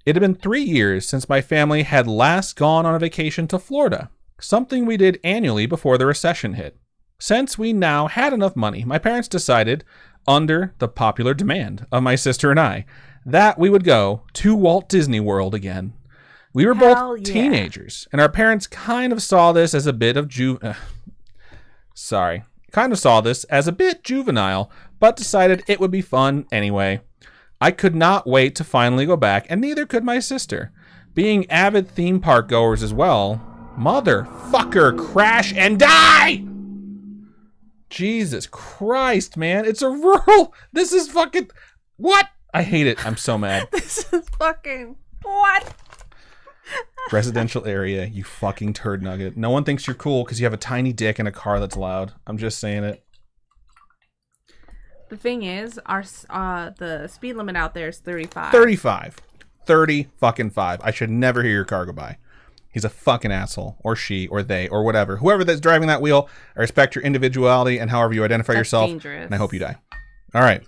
It had been 3 years since my family had last gone on a vacation to Florida, something we did annually before the recession hit. Since we now had enough money, my parents decided, under the popular demand of my sister and I, that we would go to Walt Disney World again. We were both teenagers, and our parents kind of saw this as a bit of juvenile, but decided it would be fun anyway. I could not wait to finally go back, and neither could my sister. Being avid theme park goers as well, motherfucker, crash and die! Jesus Christ, man. It's a rural. This is fucking. What? I hate it. I'm so mad. This is fucking. What? Residential area, you fucking turd nugget. No one thinks you're cool because you have a tiny dick and a car that's loud. I'm just saying it. The thing is, the speed limit out there is 35. 35. 30 fucking 5. I should never hear your car go by. He's a fucking asshole, or she, or they, or whatever. Whoever that's driving that wheel, I respect your individuality and however you identify yourself. Dangerous. And I hope you die. All right.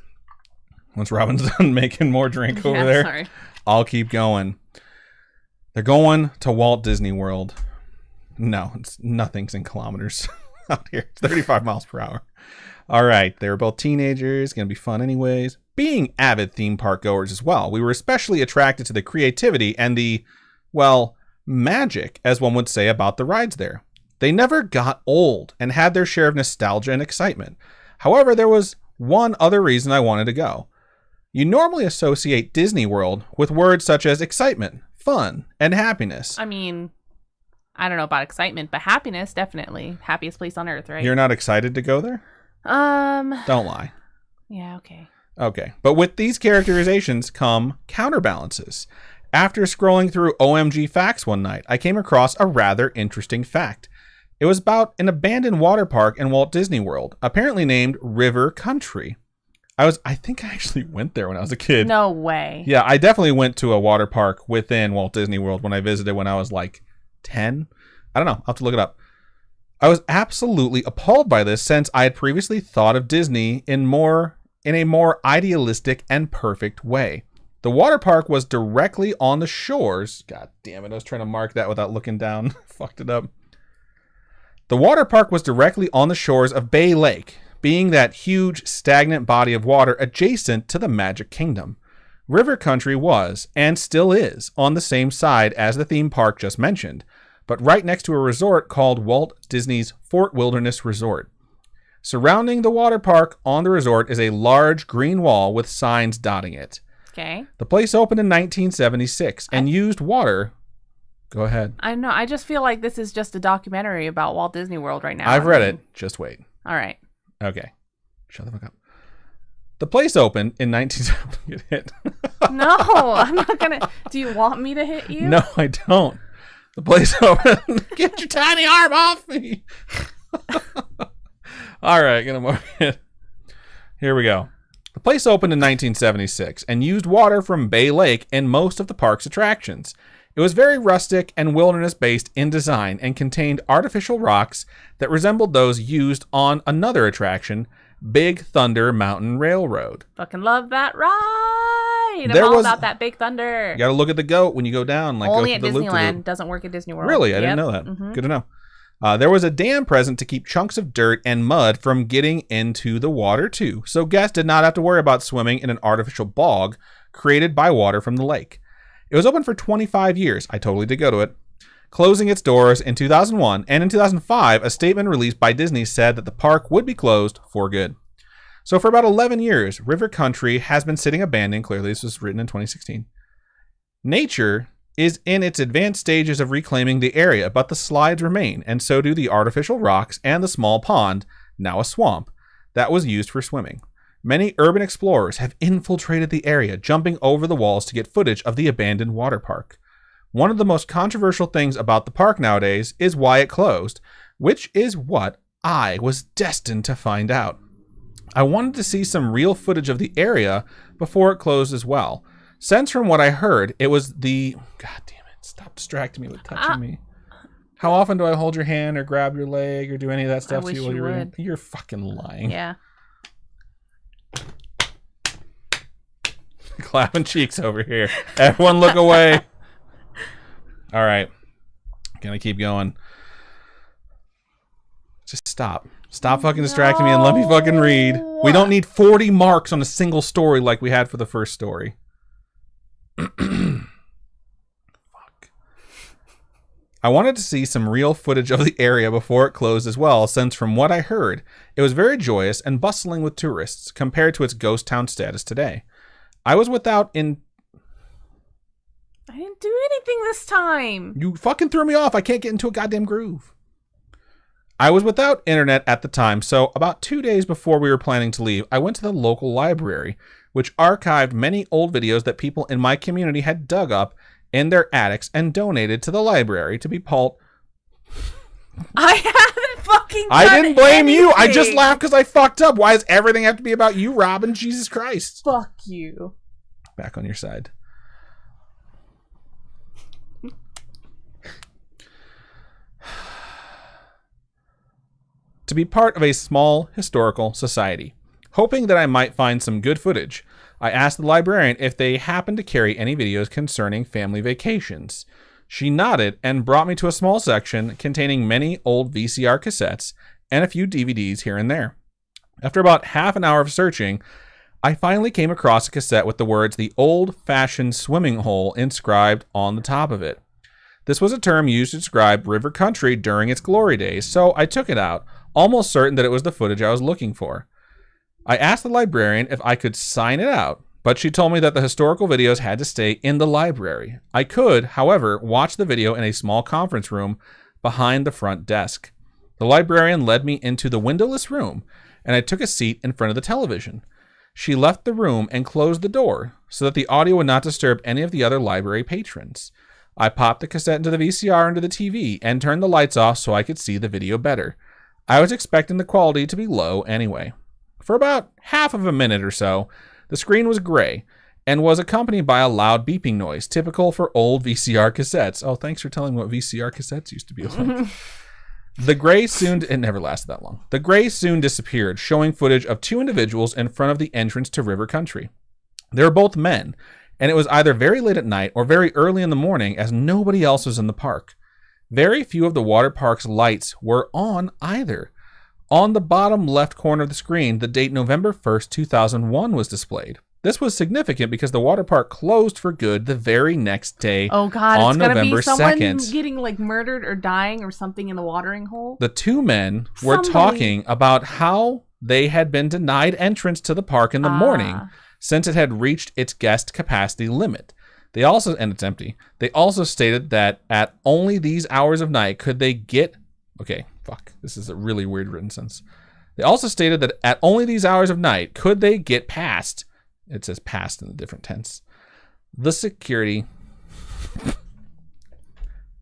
Once Robin's done making more drink over there, sorry. I'll keep going. They're going to Walt Disney World. No, nothing's in kilometers out here. It's 35 miles per hour. All right. They were both teenagers. Going to be fun anyways. Being avid theme park goers as well, we were especially attracted to the creativity and the, well, magic, as one would say, about the rides there. They never got old and had their share of nostalgia and excitement. However, there was one other reason I wanted to go. You normally associate Disney World with words such as excitement, fun, and happiness. I mean, I don't know about excitement, but happiness, definitely. Happiest place on earth, right? You're not excited to go there? Don't lie. Yeah, okay. Okay. But with these characterizations come counterbalances. After scrolling through OMG Facts one night, I came across a rather interesting fact. It was about an abandoned water park in Walt Disney World, apparently named River Country. I think I actually went there when I was a kid. No way. Yeah, I definitely went to a water park within Walt Disney World when I visited when I was like 10. I don't know. I'll have to look it up. I was absolutely appalled by this since I had previously thought of Disney in a more idealistic and perfect way. The water park was directly on the shores. God damn it. I was trying to mark that without looking down. Fucked it up. The water park was directly on the shores of Bay Lake, being that huge, stagnant body of water adjacent to the Magic Kingdom. River Country was, and still is, on the same side as the theme park just mentioned, but right next to a resort called Walt Disney's Fort Wilderness Resort. Surrounding the water park on the resort is a large green wall with signs dotting it. Okay. The place opened in 1976 and used water. Go ahead. I know. I just feel like this is just a documentary about Walt Disney World right now. I've read it. Just wait. All right. Okay. Shut the fuck up. The place opened in 1970. Get hit. No, I'm not going to. Do you want me to hit you? No, I don't. The place opened. Get your tiny arm off me. All right. Gonna move it. Here we go. The place opened in 1976 and used water from Bay Lake in most of the park's attractions. It was very rustic and wilderness-based in design and contained artificial rocks that resembled those used on another attraction, Big Thunder Mountain Railroad. Fucking love that ride. I'm There all was- about that Big Thunder. You got to look at the goat when you go down. Like Only go at through the Disneyland. loop-de-loop. Doesn't work at Disney World. Really? I didn't Yep. know that. Mhm. Good to know. There was a dam present to keep chunks of dirt and mud from getting into the water, too. So guests did not have to worry about swimming in an artificial bog created by water from the lake. It was open for 25 years. I totally did go to it. Closing its doors in 2001, and in 2005, a statement released by Disney said that the park would be closed for good. So for about 11 years, River Country has been sitting abandoned. Clearly, this was written in 2016. Nature is in its advanced stages of reclaiming the area, but the slides remain, and so do the artificial rocks and the small pond, now a swamp, that was used for swimming. Many urban explorers have infiltrated the area, jumping over the walls to get footage of the abandoned water park. One of the most controversial things about the park nowadays is why it closed, which is what I was destined to find out. I wanted to see some real footage of the area before it closed as well. Since from what I heard, it was the... God damn it, stop distracting me with touching me. How often do I hold your hand or grab your leg or do any of that stuff I wish to you while you you're would. You're fucking lying. Yeah. Clapping cheeks over here. Everyone look away. All right. Gonna keep going. Just stop. Stop fucking distracting me and let me fucking read. We don't need 40 marks on a single story like we had for the first story. Fuck. I wanted to see some real footage of the area before it closed as well, since from what I heard, it was very joyous and bustling with tourists compared to its ghost town status today. I was without in... I didn't do anything this time. You fucking threw me off. I can't get into a goddamn groove. I was without internet at the time, so about 2 days before we were planning to leave, I went to the local library, which archived many old videos that people in my community had dug up in their attics and donated to the library to be pulled. I haven't fucking done I didn't blame you. I just anything. laughed because I fucked up. Why does everything have to be about you, Robin? Jesus Christ. Fuck you. Back on your side. To be part of a small historical society. Hoping that I might find some good footage, I asked the librarian if they happened to carry any videos concerning family vacations. She nodded and brought me to a small section containing many old VCR cassettes and a few DVDs here and there. After about half an hour of searching, I finally came across a cassette with the words "the old-fashioned swimming hole" inscribed on the top of it. This was a term used to describe River Country during its glory days, so I took it out, almost certain that it was the footage I was looking for. I asked the librarian if I could sign it out, but she told me that the historical videos had to stay in the library. I could, however, watch the video in a small conference room behind the front desk. The librarian led me into the windowless room, and I took a seat in front of the television. She left the room and closed the door so that the audio would not disturb any of the other library patrons. I popped the cassette into the VCR into the TV and turned the lights off so I could see the video better. I was expecting the quality to be low anyway. For about half of a minute or so, the screen was gray and was accompanied by a loud beeping noise, typical for old VCR cassettes. Oh, thanks for telling me what VCR cassettes used to be like. The gray soon... It never lasted that long. The gray soon disappeared, showing footage of two individuals in front of the entrance to River Country. They were both men, and it was either very late at night or very early in the morning, as nobody else was in the park. Very few of the water park's lights were on either. On the bottom left corner of the screen, the date November 1st, 2001 was displayed. This was significant because the water park closed for good the very next day. Oh God, on it's gonna November be someone 2nd. getting like murdered or dying or something in the watering hole. The two men were talking about how they had been denied entrance to the park in the morning since it had reached its guest capacity limit. They also, and it's empty. They also stated that at only these hours of night could they get... Okay, fuck. This is a really weird written sentence. They also stated that at only these hours of night could they get past... It says past in a different tense. The security...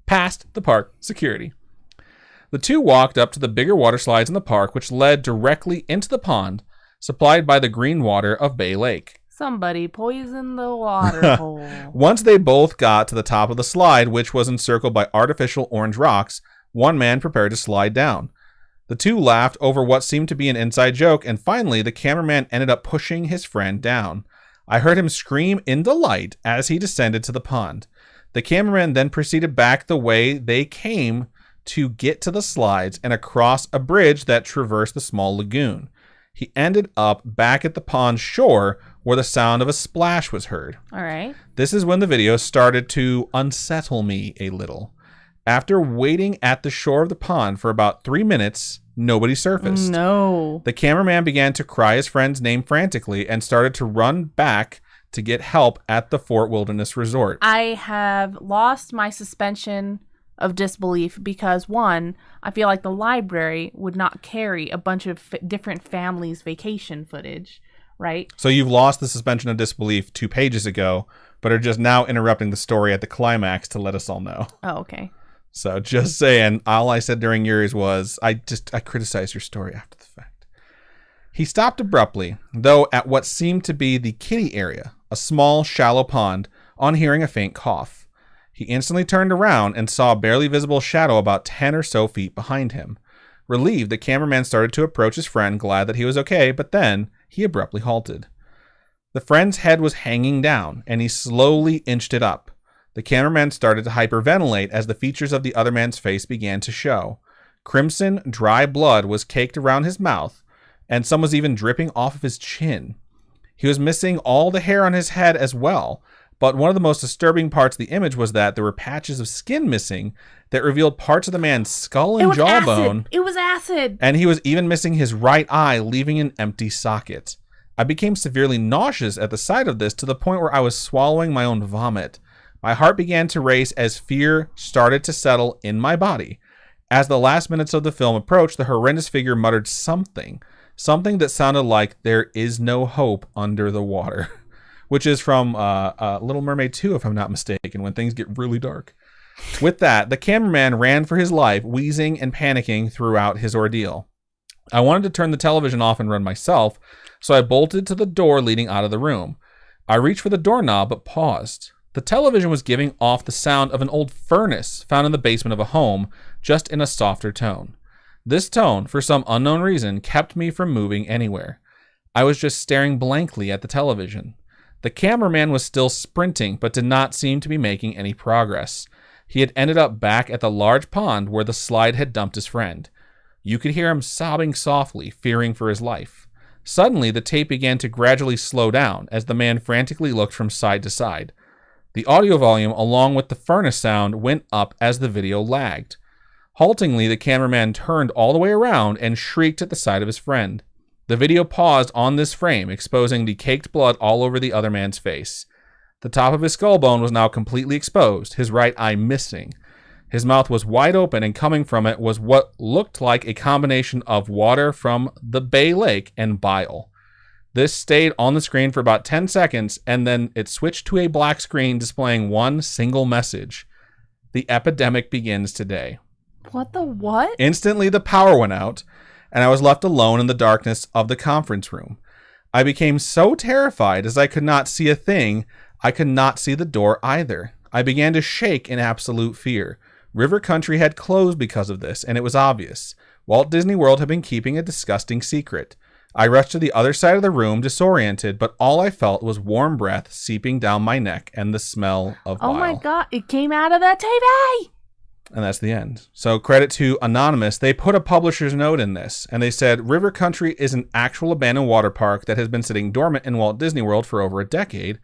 past the park security. The two walked up to the bigger water slides in the park, which led directly into the pond, supplied by the green water of Bay Lake. Somebody poisoned the water hole. Once they both got to the top of the slide, which was encircled by artificial orange rocks, one man prepared to slide down. The two laughed over what seemed to be an inside joke, and finally, the cameraman ended up pushing his friend down. I heard him scream in delight as he descended to the pond. The cameraman then proceeded back the way they came to get to the slides and across a bridge that traversed the small lagoon. He ended up back at the pond shore where the sound of a splash was heard. All right. This is when the video started to unsettle me a little. After waiting at the shore of the pond for about 3 minutes, nobody surfaced. No. The cameraman began to cry his friend's name frantically and started to run back to get help at the Fort Wilderness Resort. I have lost my suspension of disbelief because, one, I feel like the library would not carry a bunch of different families' vacation footage, right? So you've lost the suspension of disbelief 2 pages ago, but are just now interrupting the story at the climax to let us all know. Oh, okay. So just saying, all I said during yours was, I criticized your story after the fact. He stopped abruptly, though at what seemed to be the kiddie area, a small, shallow pond, on hearing a faint cough. He instantly turned around and saw a barely visible shadow about 10 or so feet behind him. Relieved, the cameraman started to approach his friend, glad that he was okay, but then he abruptly halted. The friend's head was hanging down, and he slowly inched it up. The cameraman started to hyperventilate as the features of the other man's face began to show. Crimson, dry blood was caked around his mouth, and some was even dripping off of his chin. He was missing all the hair on his head as well, but one of the most disturbing parts of the image was that there were patches of skin missing that revealed parts of the man's skull and jawbone. It was acid. And he was even missing his right eye, leaving an empty socket. I became severely nauseous at the sight of this, to the point where I was swallowing my own vomit. My heart began to race as fear started to settle in my body. As the last minutes of the film approached, the horrendous figure muttered something that sounded like "there is no hope under the water," which is from Little Mermaid 2, if I'm not mistaken, when things get really dark. With that, the cameraman ran for his life, wheezing and panicking throughout his ordeal. I wanted to turn the television off and run myself, so I bolted to the door leading out of the room. I reached for the doorknob, but paused. The television was giving off the sound of an old furnace found in the basement of a home, just in a softer tone. This tone, for some unknown reason, kept me from moving anywhere. I was just staring blankly at the television. The cameraman was still sprinting, but did not seem to be making any progress. He had ended up back at the large pond where the slide had dumped his friend. You could hear him sobbing softly, fearing for his life. Suddenly, the tape began to gradually slow down as the man frantically looked from side to side. The audio volume, along with the furnace sound, went up as the video lagged. Haltingly, the cameraman turned all the way around and shrieked at the sight of his friend. The video paused on this frame, exposing the caked blood all over the other man's face. The top of his skull bone was now completely exposed, his right eye missing. His mouth was wide open, and coming from it was what looked like a combination of water from the Bay Lake and bile. This stayed on the screen for about 10 seconds, and then it switched to a black screen displaying one single message. The epidemic begins today. What the what? Instantly, the power went out, and I was left alone in the darkness of the conference room. I became so terrified as I could not see a thing. I could not see the door either. I began to shake in absolute fear. River Country had closed because of this, and it was obvious. Walt Disney World had been keeping a disgusting secret. I rushed to the other side of the room, disoriented, but all I felt was warm breath seeping down my neck and the smell of bile. Oh my God, it came out of the TV! And that's the end. So credit to Anonymous. They put a publisher's note in this, and they said, River Country is an actual abandoned water park that has been sitting dormant in Walt Disney World for over a decade.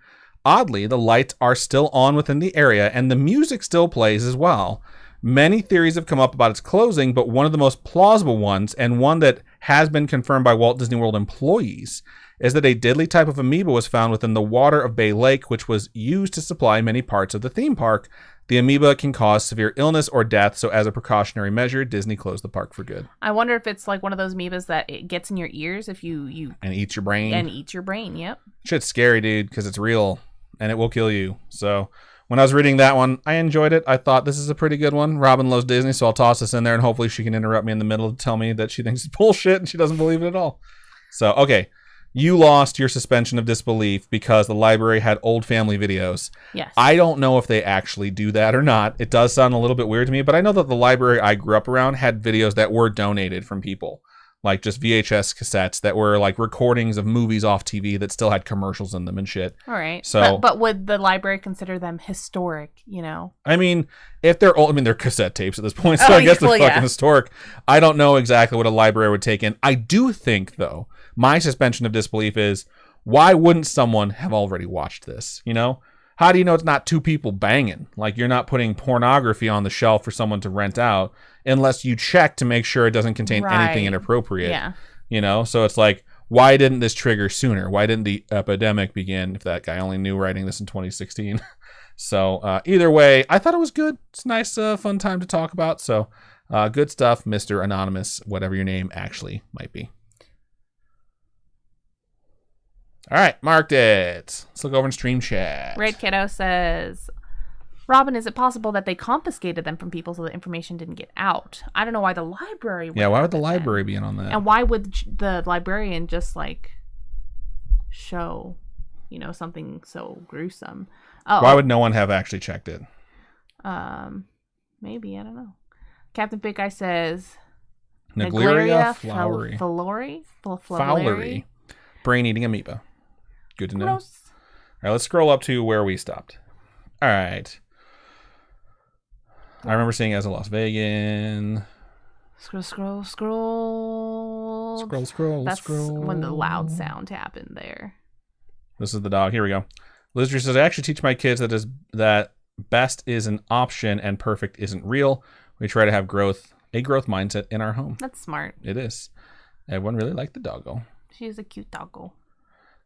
Oddly, the lights are still on within the area, and the music still plays as well. Many theories have come up about its closing, but one of the most plausible ones, and one that has been confirmed by Walt Disney World employees, is that a deadly type of amoeba was found within the water of Bay Lake, which was used to supply many parts of the theme park. The amoeba can cause severe illness or death, so as a precautionary measure, Disney closed the park for good. I wonder if it's like one of those amoebas that it gets in your ears if you And eats your brain. And eats your brain, yep. Shit's scary, dude, because it's real, and it will kill you. So when I was reading that one, I enjoyed it. I thought this is a pretty good one. Robin loves Disney, so I'll toss this in there, and hopefully she can interrupt me in the middle to tell me that she thinks it's bullshit and she doesn't believe it at all. So, okay. you lost your suspension of disbelief because the library had old family videos. Yes. I don't know if they actually do that or not. It does sound a little bit weird to me, but I know that the library I grew up around had videos that were donated from people. Like just VHS cassettes that were like recordings of movies off TV that still had commercials in them and shit. All right. So, but would the library consider them historic, I mean, if they're old, they're cassette tapes at this point, so I guess they're fucking historic. I don't know exactly what a library would take in. I do think, though, my suspension of disbelief is, why wouldn't someone have already watched this? How do you know it's not two people banging? Like, you're not putting pornography on the shelf for someone to rent out unless you check to make sure it doesn't contain anything inappropriate. Yeah. So it's like, why didn't this trigger sooner? Why didn't the epidemic begin if that guy only knew writing this in 2016? So either way, I thought it was good. It's a nice, fun time to talk about. So good stuff, Mr. Anonymous, whatever your name actually might be. All right, marked it. Let's look over in stream chat. Red Kiddo says, Robin, is it possible that they confiscated them from people so the information didn't get out? I don't know why the library would. Yeah, why would the library be in on that? And why would the librarian just show, something so gruesome? Oh, why would no one have actually checked it? Maybe, I don't know. Captain Big Guy says, Naglaria floweri. Fowlery. Brain-eating amoeba. Good to know. Gross. All right, let's scroll up to where we stopped. All right. I remember seeing as a Las Vegas. Scroll. That's when the loud sound happened there. This is the dog. Here we go. Lizard says, I actually teach my kids that best is an option and perfect isn't real. We try to have a growth mindset in our home. That's smart. It is. Everyone really liked the doggo. She's a cute doggo.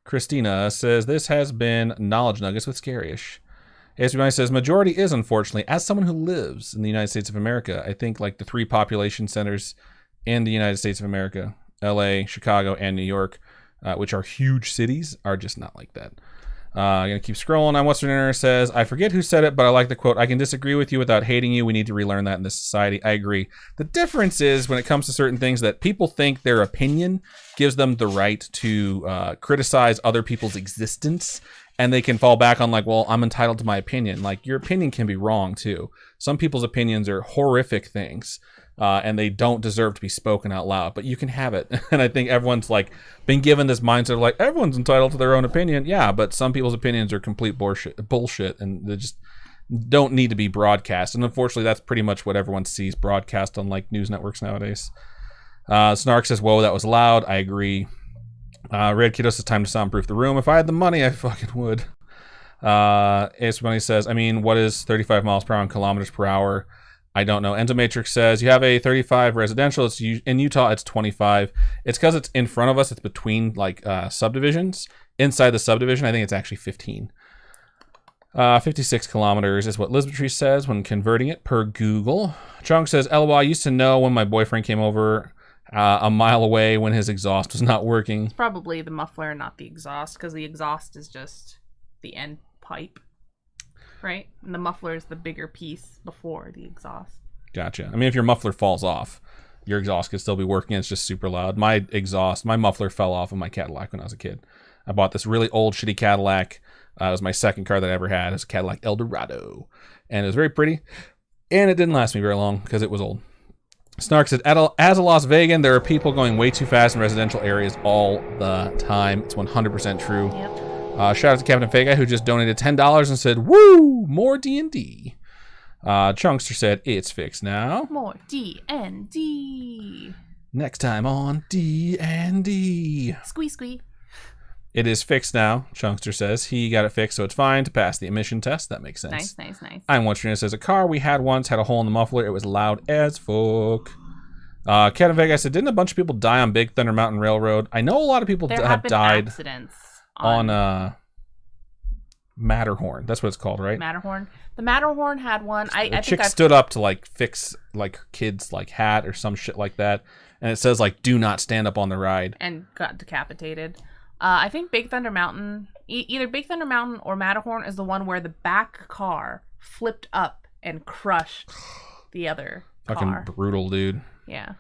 Christina says, this has been Knowledge Nuggets with Scaryish. ASB says, majority is, unfortunately, as someone who lives in the United States of America, I think like the 3 population centers in the United States of America, LA, Chicago, and New York, which are huge cities, are just not like that. I'm going to keep scrolling on Western Internet says, I forget who said it, but I like the quote, I can disagree with you without hating you. We need to relearn that in this society. I agree. The difference is when it comes to certain things that people think their opinion gives them the right to criticize other people's existence. And they can fall back on like, well, I'm entitled to my opinion. Like, your opinion can be wrong too. Some people's opinions are horrific things. And they don't deserve to be spoken out loud, but you can have it. And I think everyone's like been given this mindset of like, everyone's entitled to their own opinion. Yeah, but some people's opinions are complete bullshit, and they just don't need to be broadcast. And unfortunately, that's pretty much what everyone sees broadcast on like news networks nowadays. Snark says, whoa, that was loud. I agree. Red Kiddo says, time to soundproof the room. If I had the money, I fucking would. Ace Money says, I mean, what is 35 miles per hour in kilometers per hour? I don't know. Endomatrix says, you have a 35 residential. It's in Utah, it's 25. It's because it's in front of us. It's between like subdivisions. Inside the subdivision, I think it's actually 15. 56 kilometers is what Lisbetry says when converting it per Google. Chunk says, LOL, I used to know when my boyfriend came over a mile away when his exhaust was not working. It's probably the muffler, not the exhaust, because the exhaust is just the end pipe. Right? And the muffler is the bigger piece before the exhaust. Gotcha. I mean, if your muffler falls off, your exhaust could still be working. It's just super loud. My muffler fell off of my Cadillac when I was a kid. I bought this really old, shitty Cadillac. It was my second car that I ever had. It was a Cadillac Eldorado. And it was very pretty. And it didn't last me very long because it was old. Snark said, as a Las Vegan, there are people going way too fast in residential areas all the time. It's 100% true. Yep. Shout out to Captain Fega, who just donated $10 and said, woo, more D&D. Chunkster said, it's fixed now. More D&D. Next time on D&D. Squee. It is fixed now, Chunkster says. He got it fixed, so it's fine to pass the emission test. That makes sense. Nice. I'm watching this as a car we had once had a hole in the muffler. It was loud as fuck. Captain Vega said, didn't a bunch of people die on Big Thunder Mountain Railroad? I know a lot of people have died accidents on Matterhorn. That's what it's called, right? Matterhorn. The Matterhorn had one. I chick think stood up to like fix like her kid's like hat or some shit like that, and it says like do not stand up on the ride, and got decapitated. I think Big Thunder Mountain, either Big Thunder Mountain or Matterhorn, is the one where the back car flipped up and crushed the other car. Fucking brutal, dude. Yeah.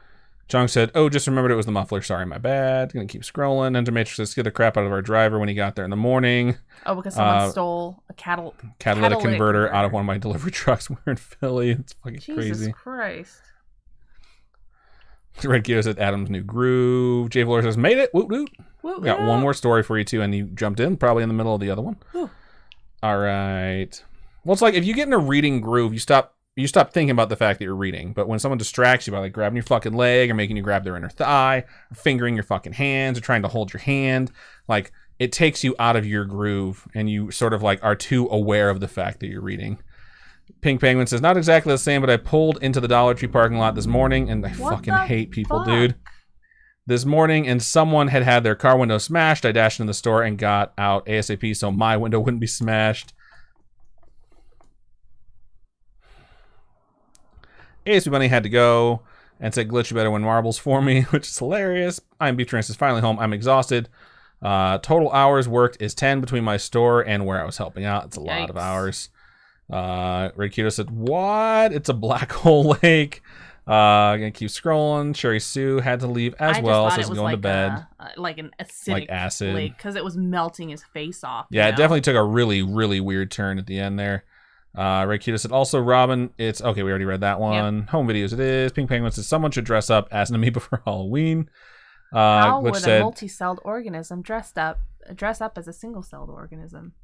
Chong said, "Oh, just remembered it was the muffler. Sorry, my bad. Gonna keep scrolling. Enter Matrix says, "Get the crap out of our driver when he got there in the morning." Oh, because someone stole a catalytic converter out of one of my delivery trucks. We're in Philly. It's fucking crazy. Jesus Christ. Red Keto said, "Adam's new groove." Jay Valor says, "Made it. Woot woot." Woot, We got one more story for you too, and you jumped in probably in the middle of the other one. Whew. All right. Well, it's like if you get in a reading groove, you stop thinking about the fact that you're reading. But when someone distracts you by like grabbing your fucking leg or making you grab their inner thigh, or fingering your fucking hands, or trying to hold your hand, like it takes you out of your groove, and you sort of like are too aware of the fact that you're reading. Pink Penguin says, "Not exactly the same, but I pulled into the Dollar Tree parking lot this morning, and I fucking hate people, dude. This morning, and someone had their car window smashed. I dashed into the store and got out ASAP so my window wouldn't be smashed." ASP Bunny had to go and said, "Glitch, you better win marbles for me," which is hilarious. I'm Beef Trance is finally home. I'm exhausted. Total hours worked is 10 between my store and where I was helping out. It's a lot of hours. Red Keto said, "What? It's a black hole lake." Gonna keep scrolling. Sherry Sue had to leave as well, so she's going to bed. Like an acidic acid lake, because it was melting his face off. Yeah, it definitely took a really, really weird turn at the end there. Red Keto said, "Also, Robin, it's okay." We already read that one. Yep. Home videos, it is. Pink Penguin says, "Someone should dress up as an amoeba for Halloween." How would a multi-celled organism dress up as a single-celled organism?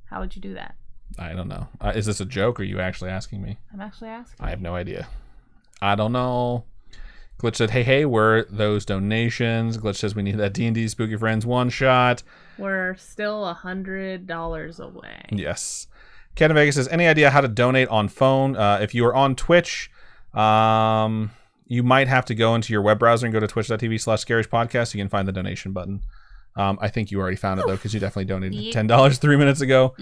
How would you do that? I don't know. Is this a joke, or are you actually asking me? I'm actually asking. I have no idea. I don't know. Glitch said, hey, where are those donations? Glitch says, we need that D&D Spooky Friends one-shot. We're still $100 away. Yes. Ken Vegas says, any idea how to donate on phone? If you are on Twitch, you might have to go into your web browser and go to twitch.tv/Scaryish Podcast. You can find the donation button. I think you already found it, though, because you definitely donated $10 3 minutes ago.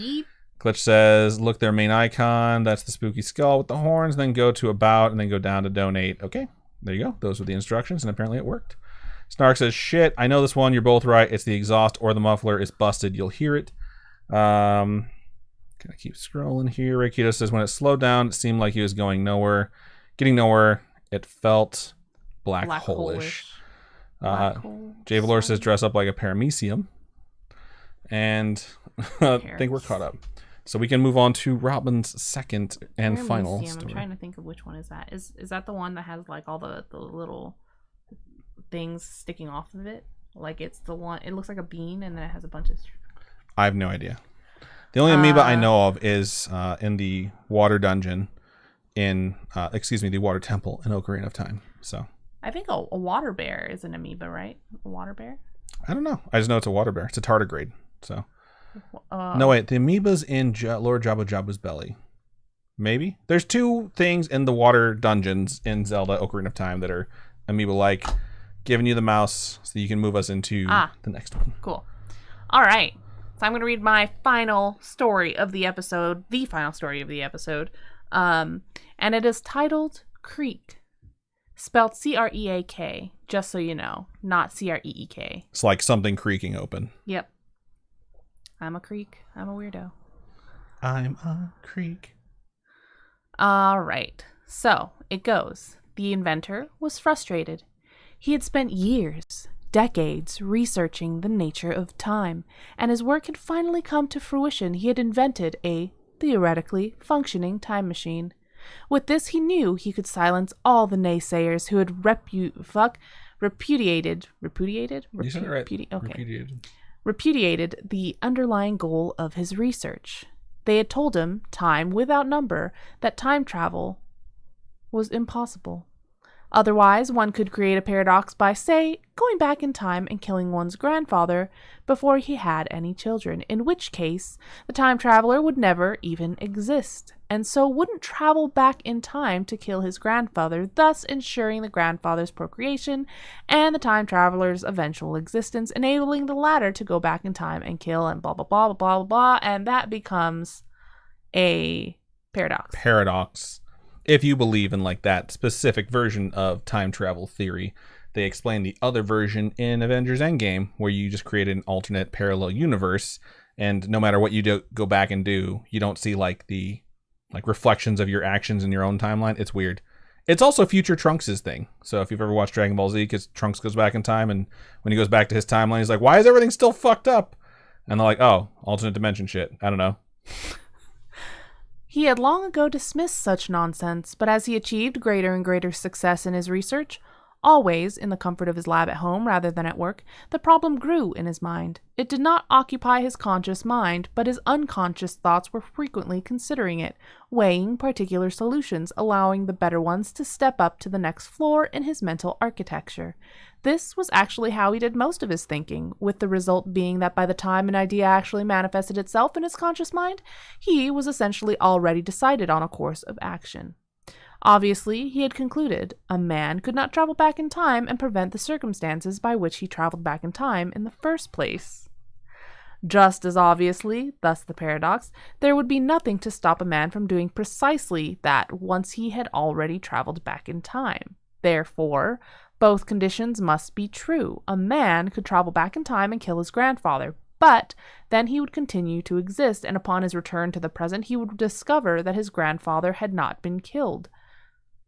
Glitch says, look their main icon. That's the spooky skull with the horns. Then go to about and then go down to donate. Okay, there you go. Those were the instructions, and apparently it worked. Snark says, shit, I know this one. You're both right. It's the exhaust or the muffler is busted. You'll hear it. Gonna keep scrolling here. Rakito says, when it slowed down, it seemed like he was going nowhere. Getting nowhere. It felt black hole-ish. Jay Valor says, dress up like a paramecium. And I think we're caught up. So we can move on to Robin's second and final story. I'm trying to think of which one is that. Is that the one that has like all the little things sticking off of it? Like it's the one, it looks like a bean and then it has a bunch of... I have no idea. The only amoeba I know of is in the water dungeon in, the water temple in Ocarina of Time. So I think a water bear is an amoeba, right? A water bear? I don't know. I just know it's a water bear. It's a tardigrade. So no, wait. The amoeba's in Lord Jabba Jabba's belly. Maybe. There's two things in the water dungeons in Zelda Ocarina of Time that are amoeba-like. Giving you the mouse so you can move us into the next one. Cool. All right. So I'm going to read my final story of the episode, and it is titled Creek, spelled Creak, just so you know, not Creek. It's like something creaking open. Yep. I'm a creek. I'm a weirdo. I'm a creek. All right. So it goes. The inventor was frustrated. He had spent years, decades, researching the nature of time, and his work had finally come to fruition. He had invented a theoretically functioning time machine. With this, he knew he could silence all the naysayers who had repudiated the underlying goal of his research. They had told him, time without number, that time travel was impossible. Otherwise, one could create a paradox by, say, going back in time and killing one's grandfather before he had any children, in which case the time traveler would never even exist, and so wouldn't travel back in time to kill his grandfather, thus ensuring the grandfather's procreation and the time traveler's eventual existence, enabling the latter to go back in time and kill and blah, blah, blah, blah, blah, blah, and that becomes a paradox. If you believe in like that specific version of time travel theory, they explain the other version in Avengers Endgame, where you just create an alternate parallel universe, and no matter what you go back and do, you don't see like the reflections of your actions in your own timeline. It's weird. It's also future Trunks' thing. So if you've ever watched Dragon Ball Z, because Trunks goes back in time, and when he goes back to his timeline, he's like, why is everything still fucked up? And they're like, oh, alternate dimension shit. I don't know. He had long ago dismissed such nonsense, but as he achieved greater and greater success in his research, always in the comfort of his lab at home rather than at work, the problem grew in his mind. It did not occupy his conscious mind, but his unconscious thoughts were frequently considering it, weighing particular solutions, allowing the better ones to step up to the next floor in his mental architecture. This was actually how he did most of his thinking, with the result being that by the time an idea actually manifested itself in his conscious mind, he was essentially already decided on a course of action. Obviously, he had concluded, a man could not travel back in time and prevent the circumstances by which he traveled back in time in the first place. Just as obviously, thus the paradox, there would be nothing to stop a man from doing precisely that once he had already traveled back in time. Therefore, both conditions must be true. A man could travel back in time and kill his grandfather, but then he would continue to exist, and upon his return to the present, he would discover that his grandfather had not been killed.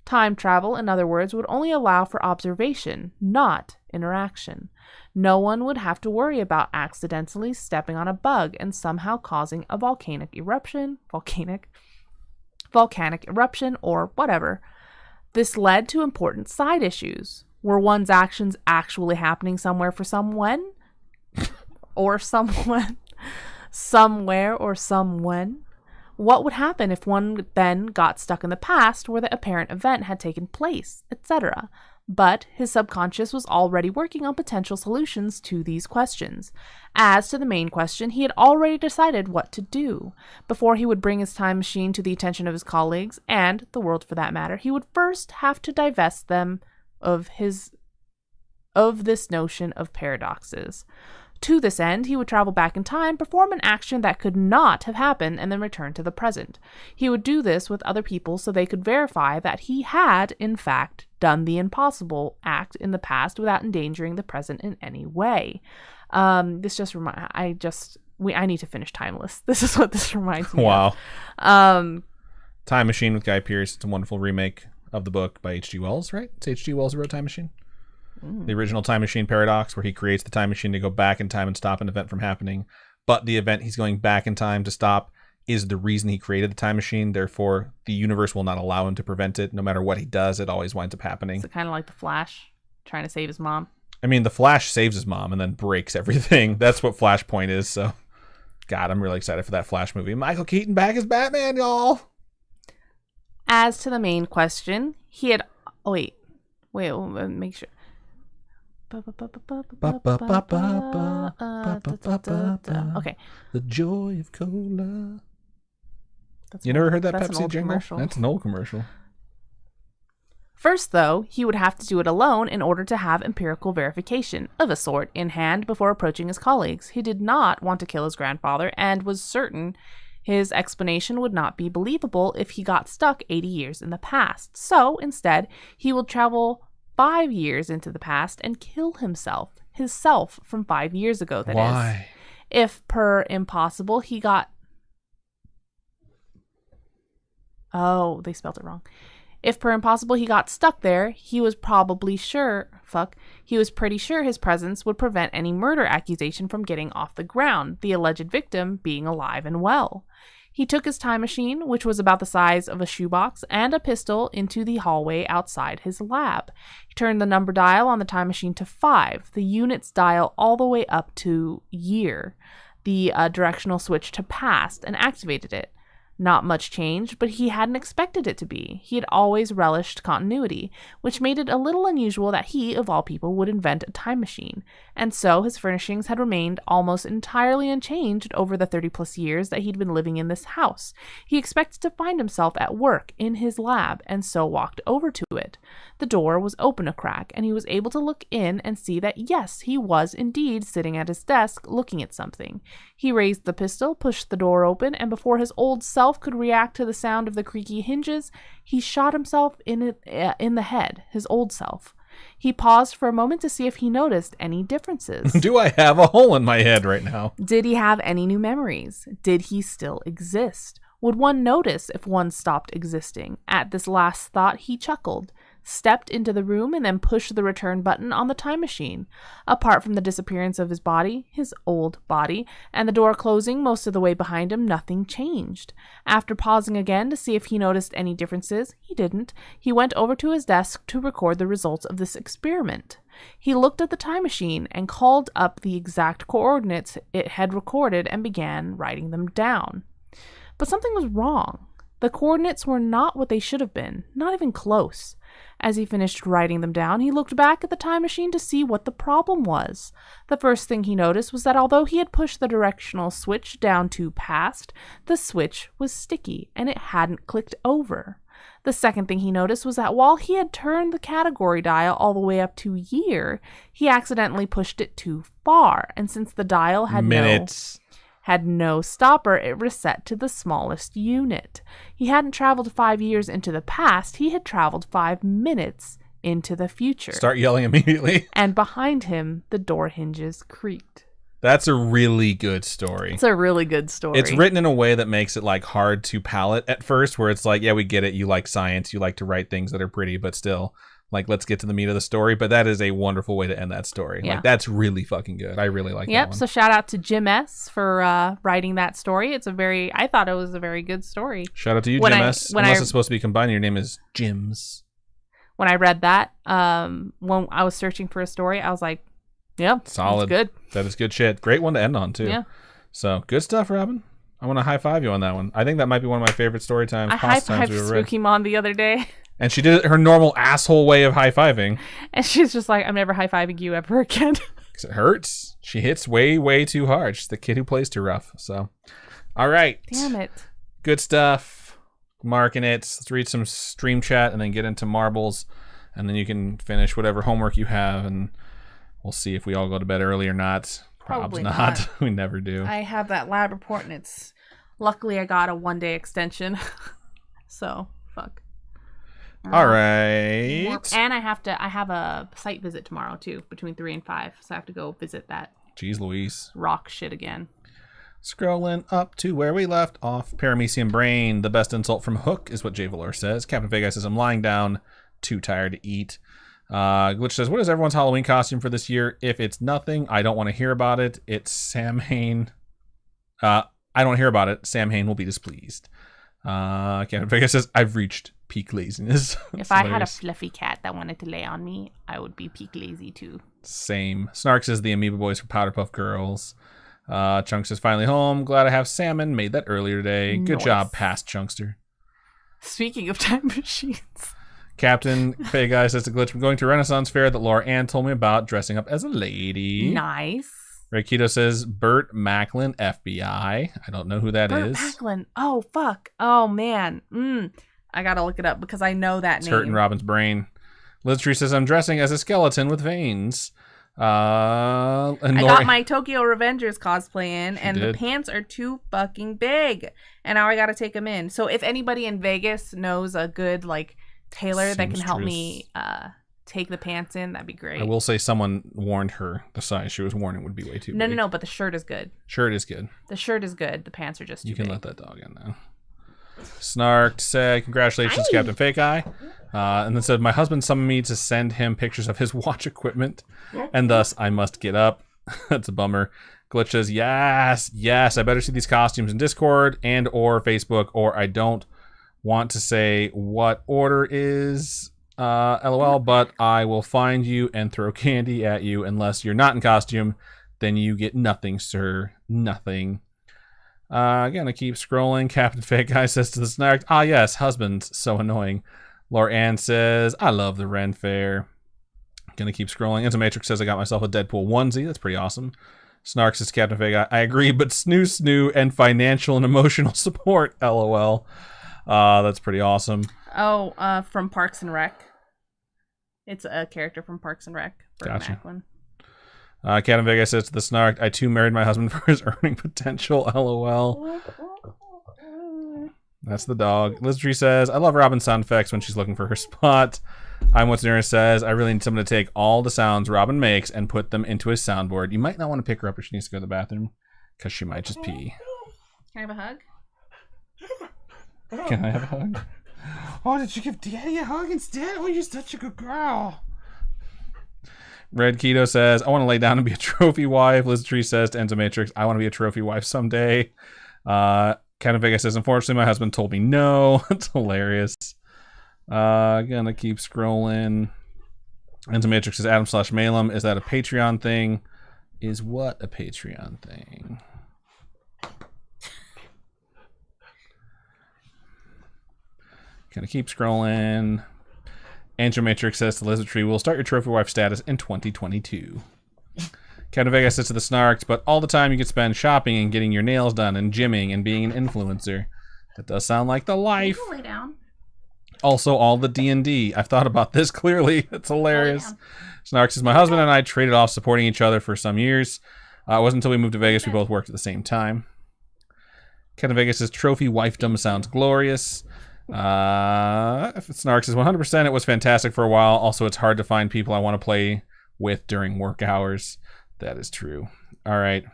Time travel, in other words, would only allow for observation, not interaction. No one would have to worry about accidentally stepping on a bug and somehow causing a volcanic eruption, or whatever. This led to important side issues. Were one's actions actually happening somewhere for someone? Or someone? Somewhere or someone? What would happen if one then got stuck in the past where the apparent event had taken place, etc.? But his subconscious was already working on potential solutions to these questions. As to the main question, he had already decided what to do. Before he would bring his time machine to the attention of his colleagues, and the world for that matter, he would first have to divest them of this notion of paradoxes. To this end, he would travel back in time, perform an action that could not have happened, and then return to the present. He would do this with other people so they could verify that he had, in fact, done the impossible act in the past without endangering the present in any way. I need to finish Timeless. This is what this reminds me Wow. of. Time Machine with Guy Pearce. It's a wonderful remake of the book by H.G. Wells, right? It's H.G. Wells who wrote Time Machine. The original Time Machine paradox, where he creates the time machine to go back in time and stop an event from happening, but the event he's going back in time to stop is the reason he created the time machine. Therefore, the universe will not allow him to prevent it. No matter what he does, it always winds up happening. Is it kind of like the Flash trying to save his mom? I mean, the Flash saves his mom and then breaks everything. That's what Flashpoint is. So, God, I'm really excited for that Flash movie. Michael Keaton back as Batman, y'all. As to the main question, he had... Wait, make sure... Okay. The joy of cola. You never heard that Pepsi jingle? Commercial. That's an old commercial. First, though, he would have to do it alone in order to have empirical verification, of a sort, in hand before approaching his colleagues. He did not want to kill his grandfather and was certain his explanation would not be believable if he got stuck 80 years in the past. So, instead, he will travel 5 years into the past and kill himself from 5 years ago, that Why? is. If per impossible he got... Oh, they spelled it wrong. If per impossible he got stuck there, he was pretty sure his presence would prevent any murder accusation from getting off the ground, the alleged victim being alive and well. He took his time machine, which was about the size of a shoebox, and a pistol into the hallway outside his lab. He turned the number dial on the time machine to 5, the units dial all the way up to year, the directional switch to past, and activated it. Not much changed, but he hadn't expected it to be. He had always relished continuity, which made it a little unusual that he, of all people, would invent a time machine. And so his furnishings had remained almost entirely unchanged over the 30-plus years that he'd been living in this house. He expected to find himself at work in his lab, and so walked over to it. The door was open a crack, and he was able to look in and see that, yes, he was indeed sitting at his desk looking at something. He raised the pistol, pushed the door open, and before his old self could react to the sound of the creaky hinges, he shot himself in the head, his old self. He paused for a moment to see if he noticed any differences. Do I have a hole in my head right now? Did he have any new memories? Did he still exist? Would one notice if one stopped existing? At this last thought, he chuckled, stepped into the room, and then pushed the return button on the time machine. Apart from the disappearance of his body, his old body, and the door closing most of the way behind him, nothing changed. After pausing again to see if he noticed any differences, he didn't. He went over to his desk to record the results of this experiment. He looked at the time machine and called up the exact coordinates it had recorded and began writing them down. But something was wrong. The coordinates were not what they should have been, not even close. As he finished writing them down, he looked back at the time machine to see what the problem was. The first thing he noticed was that although he had pushed the directional switch down to past, the switch was sticky and it hadn't clicked over. The second thing he noticed was that while he had turned the category dial all the way up to year, he accidentally pushed it too far, and since the dial had no stopper, it reset to the smallest unit. He hadn't traveled 5 years into the past, he had traveled 5 minutes into the future. Start yelling immediately. And behind him, the door hinges creaked. That's a really good story. It's a really good story. It's written in a way that makes it like hard to palate at first, where it's like, yeah, we get it. You like science. You like to write things that are pretty, but still, like, let's get to the meat of the story. But that is a wonderful way to end that story. Yeah. Like, that's really fucking good. I really like that one. So shout out to Jim S. for writing that story. I thought it was a very good story. Shout out to you, Jim S. Unless it's supposed to be combined, your name is Jim's. When I read that, when I was searching for a story, I was like, yeah, solid. Good. That is good shit. Great one to end on, too. Yeah. So, good stuff, Robin. I want to high five you on that one. I think that might be one of my favorite story times. I high fived Spookymon the other day. And she did it her normal asshole way of high fiving. And she's just like, I'm never high fiving you ever again. Because it hurts. She hits way, way too hard. She's the kid who plays too rough. So, all right. Damn it. Good stuff. Marking it. Let's read some stream chat and then get into marbles. And then you can finish whatever homework you have. And we'll see if we all go to bed early or not. Probably not. We never do. I have that lab report and luckily I got a 1-day extension. So, fuck. All right. And I have a site visit tomorrow too, between 3 and 5. So I have to go visit that. Jeez Louise. Rock shit again. Scrolling up to where we left off. Paramecium Brain, the best insult from Hook is what J. Valor says. Captain Vegas says, I'm lying down, too tired to eat. Glitch says, what is everyone's Halloween costume for this year? If it's nothing, I don't want to hear about it. It's Sam Hain. I don't hear about it. Sam Hain will be displeased. Captain Vegas says, I've reached peak laziness. If I had a fluffy cat that wanted to lay on me, I would be peak lazy too. Same. Snark says, the Amoeba Boys for Powderpuff Girls. Chunk says, finally home. Glad I have salmon. Made that earlier today. Good job, past Chunkster. Speaking of time machines. Captain Faye Guy says to Glitch, I'm going to Renaissance Fair that Laura Ann told me about, dressing up as a lady. Nice. Rakito says Burt Macklin, FBI. I don't know who that is. Burt Macklin. Oh, fuck. Oh, man. I gotta look it up because I know that name. It's hurting Robin's brain. Liz Tree says, I'm dressing as a skeleton with veins. I got my Tokyo Revengers cosplay in, and the pants are too fucking big. And now I gotta take them in. So if anybody in Vegas knows a good, like, tailor that can help me take the pants in, that'd be great. I will say someone warned her the size she was wearing would be way too big. No, but the shirt is good. Shirt is good. The shirt is good. The pants are just too big. You can let that dog in now. Snarked said, congratulations, Captain Fake Eye. And then said, my husband summoned me to send him pictures of his watch equipment, and thus I must get up. That's a bummer. Glitch says, yes, I better see these costumes in Discord and or Facebook, or I don't want to say what order is LOL, but I will find you and throw candy at you unless you're not in costume. Then you get nothing, sir. Nothing. Gonna keep scrolling. Captain Fake Guy says to the Snark, yes, husband's so annoying. Laura Ann says, I love the Ren Fair. Gonna keep scrolling. Into Matrix says, I got myself a Deadpool onesie. That's pretty awesome. Snark says, Captain Fake Guy, I agree, but snoo and financial and emotional support, LOL. That's pretty awesome. From Parks and Rec. It's a character from Parks and Rec. Gotcha. Macklin. Captain Vegas says to the Snark, I too married my husband for his earning potential, LOL. That's the dog. Lizardry says, I love Robin's sound effects when she's looking for her spot. I'm What's Nearest says, I really need someone to take all the sounds Robin makes and put them into his soundboard. You might not want to pick her up if she needs to go to the bathroom, because she might just pee. Can I have a hug? Can I have a hug? Oh, did you give Daddy a hug instead? Oh, you're such a good girl. Red Keto says, I want to lay down and be a trophy wife. Liz Tree says to Enzo Matrix, I want to be a trophy wife someday. Kevin Vega says, unfortunately, my husband told me no. It's hilarious. Gonna keep scrolling. Enzo Matrix says, Adam/Malum, is that a Patreon thing? Is what a Patreon thing? Gonna keep scrolling. Angel Matrix says to Lizard Tree, we'll start your trophy wife status in 2022. Kevin Vega says to the Snarks, but all the time you could spend shopping and getting your nails done and gymming and being an influencer. That does sound like the life. You can lay down. Also, all the D&D. I've thought about this clearly. It's hilarious. Snarks says, my husband and I traded off supporting each other for some years. It wasn't until we moved to Vegas we both worked at the same time. Kevin Vega says, trophy wifedom sounds glorious. Snark says 100%. It was fantastic for a while. Also, it's hard to find people I want to play with during work hours. That is true. All right.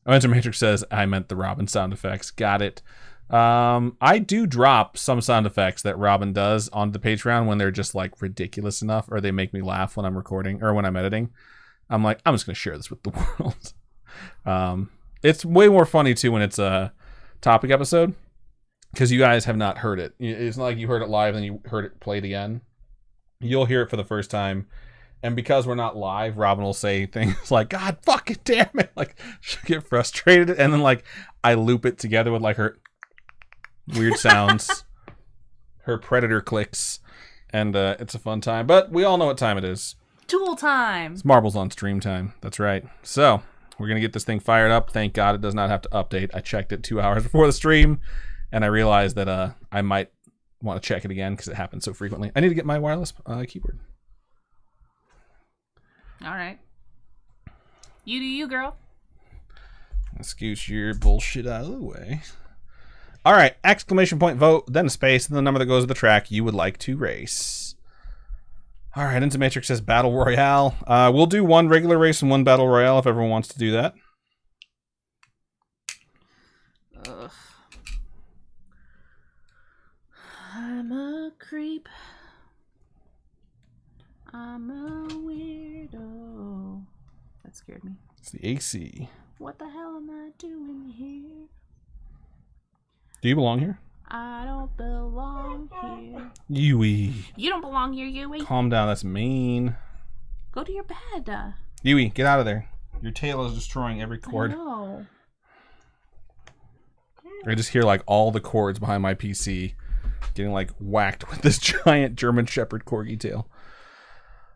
Enter Matrix says I meant the Robin sound effects. Got it. I do drop some sound effects that Robin does on the Patreon when they're just like ridiculous enough, or they make me laugh when I'm recording or when I'm editing. I'm like, I'm just gonna share this with the world. It's way more funny too when it's a topic episode. Because you guys have not heard it. It's not like you heard it live and you heard it played again. You'll hear it for the first time. And because we're not live, Robin will say things like, God fucking damn it. Like, she'll get frustrated. And then, like, I loop it together with, like, her weird sounds. Her predator clicks. And it's a fun time. But we all know what time it is. Tool time. It's Marbles on Stream time. That's right. So, we're going to get this thing fired up. Thank God it does not have to update. I checked it 2 hours before the stream. And I realized that I might want to check it again because it happens so frequently. I need to get my wireless keyboard. All right. You do you, girl. Scooch your bullshit out of the way. All right. Exclamation point vote, then a space, and the number that goes with the track you would like to race. All right. Into Matrix says Battle Royale. We'll do one regular race and one Battle Royale if everyone wants to do that. Ugh. I'm a creep. I'm a weirdo. That scared me. It's the AC. What the hell am I doing here? Do you belong here? I don't belong here. Yui. You don't belong here, Yui. Calm down. That's mean. Go to your bed. Yui, get out of there. Your tail is destroying every cord. No. I just hear like all the cords behind my PC getting like whacked with this giant German Shepherd corgi tail.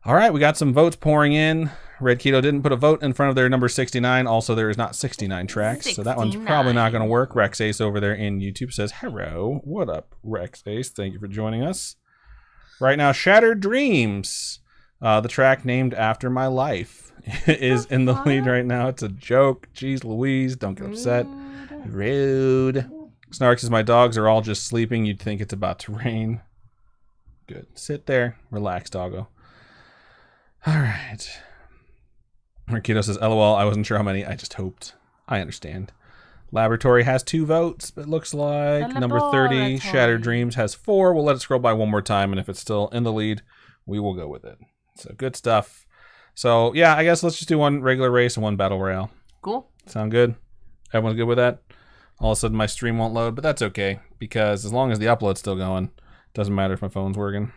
All right, we got some votes pouring in. Red Keto didn't put a vote in front of their number 69. Also, there is not 69 tracks, 69. So that one's probably not going to work. Rex Ace over there in YouTube says, hello. What up, Rex Ace? Thank you for joining us. Right now, Shattered Dreams, the track named after my life, is in the lead right now. It's a joke. Jeez Louise, don't get upset. Rude. Snark says, my dogs are all just sleeping. You'd think it's about to rain. Good. Sit there. Relax, doggo. All right. Marquito says, LOL, I wasn't sure how many. I just hoped. I understand. Laboratory has 2 votes, but it looks like number 30, Shattered Dreams, has 4. We'll let it scroll by one more time, and if it's still in the lead, we will go with it. So good stuff. So, yeah, I guess let's just do one regular race and one battle royale. Cool. Sound good? Everyone's good with that? All of a sudden my stream won't load, but that's okay, because as long as the upload's still going, doesn't matter if my phone's working.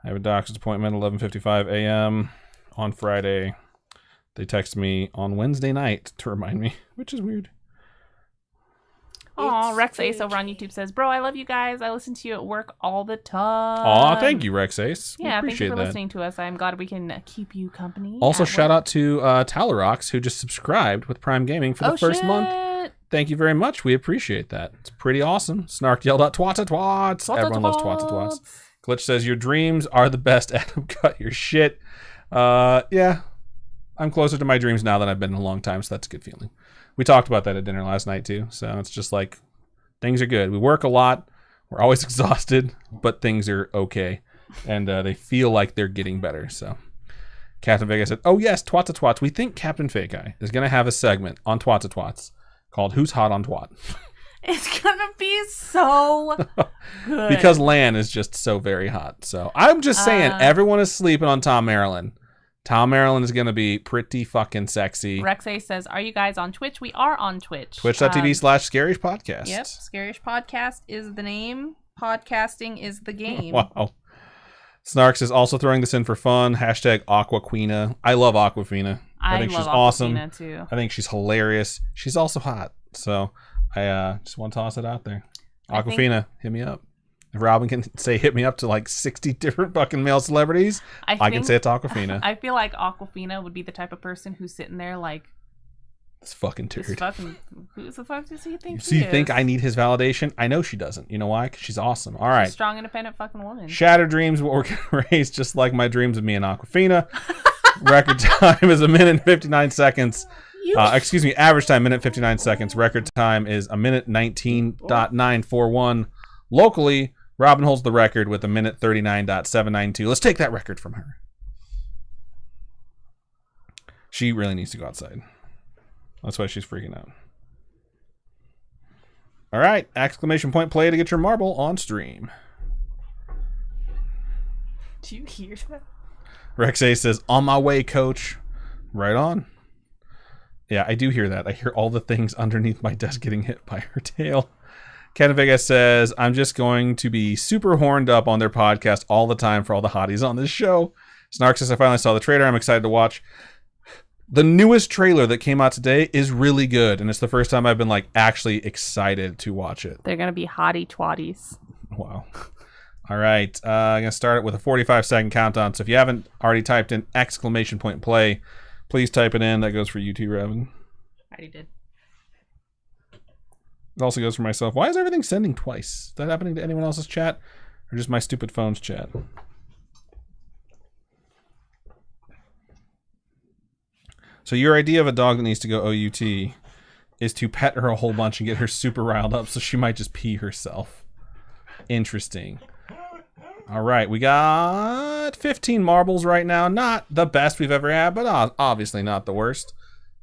I have a doctor's appointment 11:55 a.m. on Friday. They texted me on Wednesday night to remind me, which is weird. Aw, Rex Ace over on YouTube says, bro, I love you guys. I listen to you at work all the time. Aw, thank you, Rex Ace. Yeah, thank you for listening to us. I'm glad we can keep you company. Also, shout out to Talarox, who just subscribed with Prime Gaming for the first month. Thank you very much. We appreciate that. It's pretty awesome. Snark yelled out, twats. Everyone loves twats. Glitch says, your dreams are the best. Adam, cut your shit. Yeah, I'm closer to my dreams now than I've been in a long time, so that's a good feeling. We talked about that at dinner last night, too. So it's just like, things are good. We work a lot. We're always exhausted, but things are okay. And they feel like they're getting better. So Captain Vega said, oh, yes, twats. We think Captain Fake Eye is going to have a segment on twats called Who's Hot on Twat. It's gonna be so good. Because Lan is just so very hot. So I'm just saying, everyone is sleeping on Tom Maryland. Tom Maryland is going to be pretty fucking sexy. Rexay says, are you guys on Twitch? We are on Twitch. Twitch.tv/Scaryish Podcast. Yep. Scaryish Podcast is the name. Podcasting is the game. Wow. Snarks is also throwing this in for fun. Hashtag Aquafina. I love Aquafina. I think she's awesome. Too. I think she's hilarious. She's also hot. So I just want to toss it out there. Aquafina, hit me up. If Robin can say hit me up to like 60 different fucking male celebrities, I can say it's Aquafina. I feel like Aquafina would be the type of person who's sitting there like, this fucking turd. Who the fuck does he think So you think I need his validation? I know she doesn't. You know why? Because she's awesome. All right. She's a strong, independent fucking woman. Shattered dreams will raise just like my dreams of me and Aquafina. Record time is 1:59 seconds. Average time, 1:59 seconds. Record time is 1:19.941. Locally, Robin holds the record with 1:39.792. Let's take that record from her. She really needs to go outside. That's why she's freaking out. All right. Exclamation point play to get your marble on stream. Do you hear that? Rex A says, on my way, coach. Right on. Yeah, I do hear that. I hear all the things underneath my desk getting hit by her tail. Ken Vegas says, I'm just going to be super horned up on their podcast all the time for all the hotties on this show. Snark says, I finally saw the trailer. I'm excited to watch. The newest trailer that came out today is really good, and it's the first time I've been like actually excited to watch it. They're gonna be hottie twatties. Wow. All right, I'm gonna start it with a 45-second countdown. So if you haven't already typed in exclamation point play, please type it in. That goes for you too, Robin. I already did. It also goes for myself. Why is everything sending twice? Is that happening to anyone else's chat, or just my stupid phone's chat? So your idea of a dog that needs to go OUT is to pet her a whole bunch and get her super riled up so she might just pee herself. Interesting. All right, we got 15 marbles right now. Not the best we've ever had, but obviously not the worst.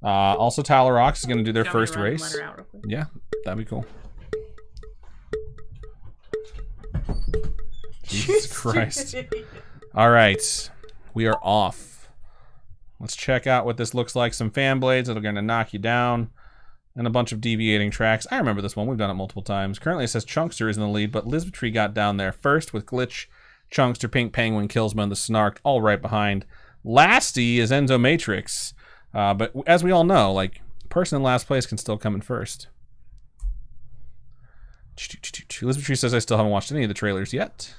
Also, Tyler Rocks is going to do their first race. Yeah, that'd be cool. Jesus Christ. All right, we are off. Let's check out what this looks like. Some fan blades that are going to knock you down. And a bunch of deviating tracks. I remember this one. We've done it multiple times. Currently it says Chunkster is in the lead, but Lisbetry got down there first with Glitch, Chunkster, Pink Penguin, Killsman, the Snark, all right behind. Lasty is Enzo Matrix. But as we all know, like, person in last place can still come in first. Lisbetry says I still haven't watched any of the trailers yet.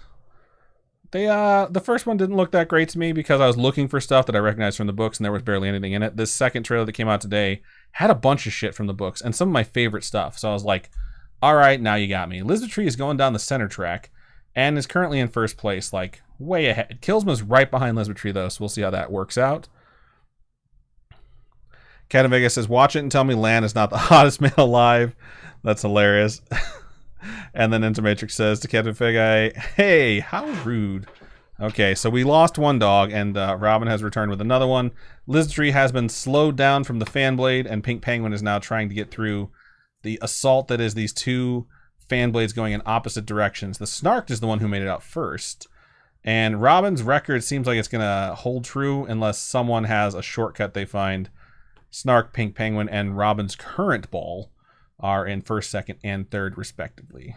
The first one didn't look that great to me because I was looking for stuff that I recognized from the books and there was barely anything in it. This second trailer that came out today had a bunch of shit from the books and some of my favorite stuff. So I was like, all right, now you got me. Lisbetry is going down the center track and is currently in first place, like way ahead. Killsman's right behind Lisbetry though, so we'll see how that works out. Cat in Vegas says, watch it and tell me Lan is not the hottest man alive. That's hilarious. And then Intermatrix says to Captain Fig, hey, how rude. Okay, so we lost one dog, and Robin has returned with another one. Lisbetry has been slowed down from the fan blade, and Pink Penguin is now trying to get through the assault that is these two fan blades going in opposite directions. The Snark is the one who made it out first. And Robin's record seems like it's going to hold true unless someone has a shortcut they find. Snark, Pink Penguin, and Robin's current ball are in first, second, and third, respectively.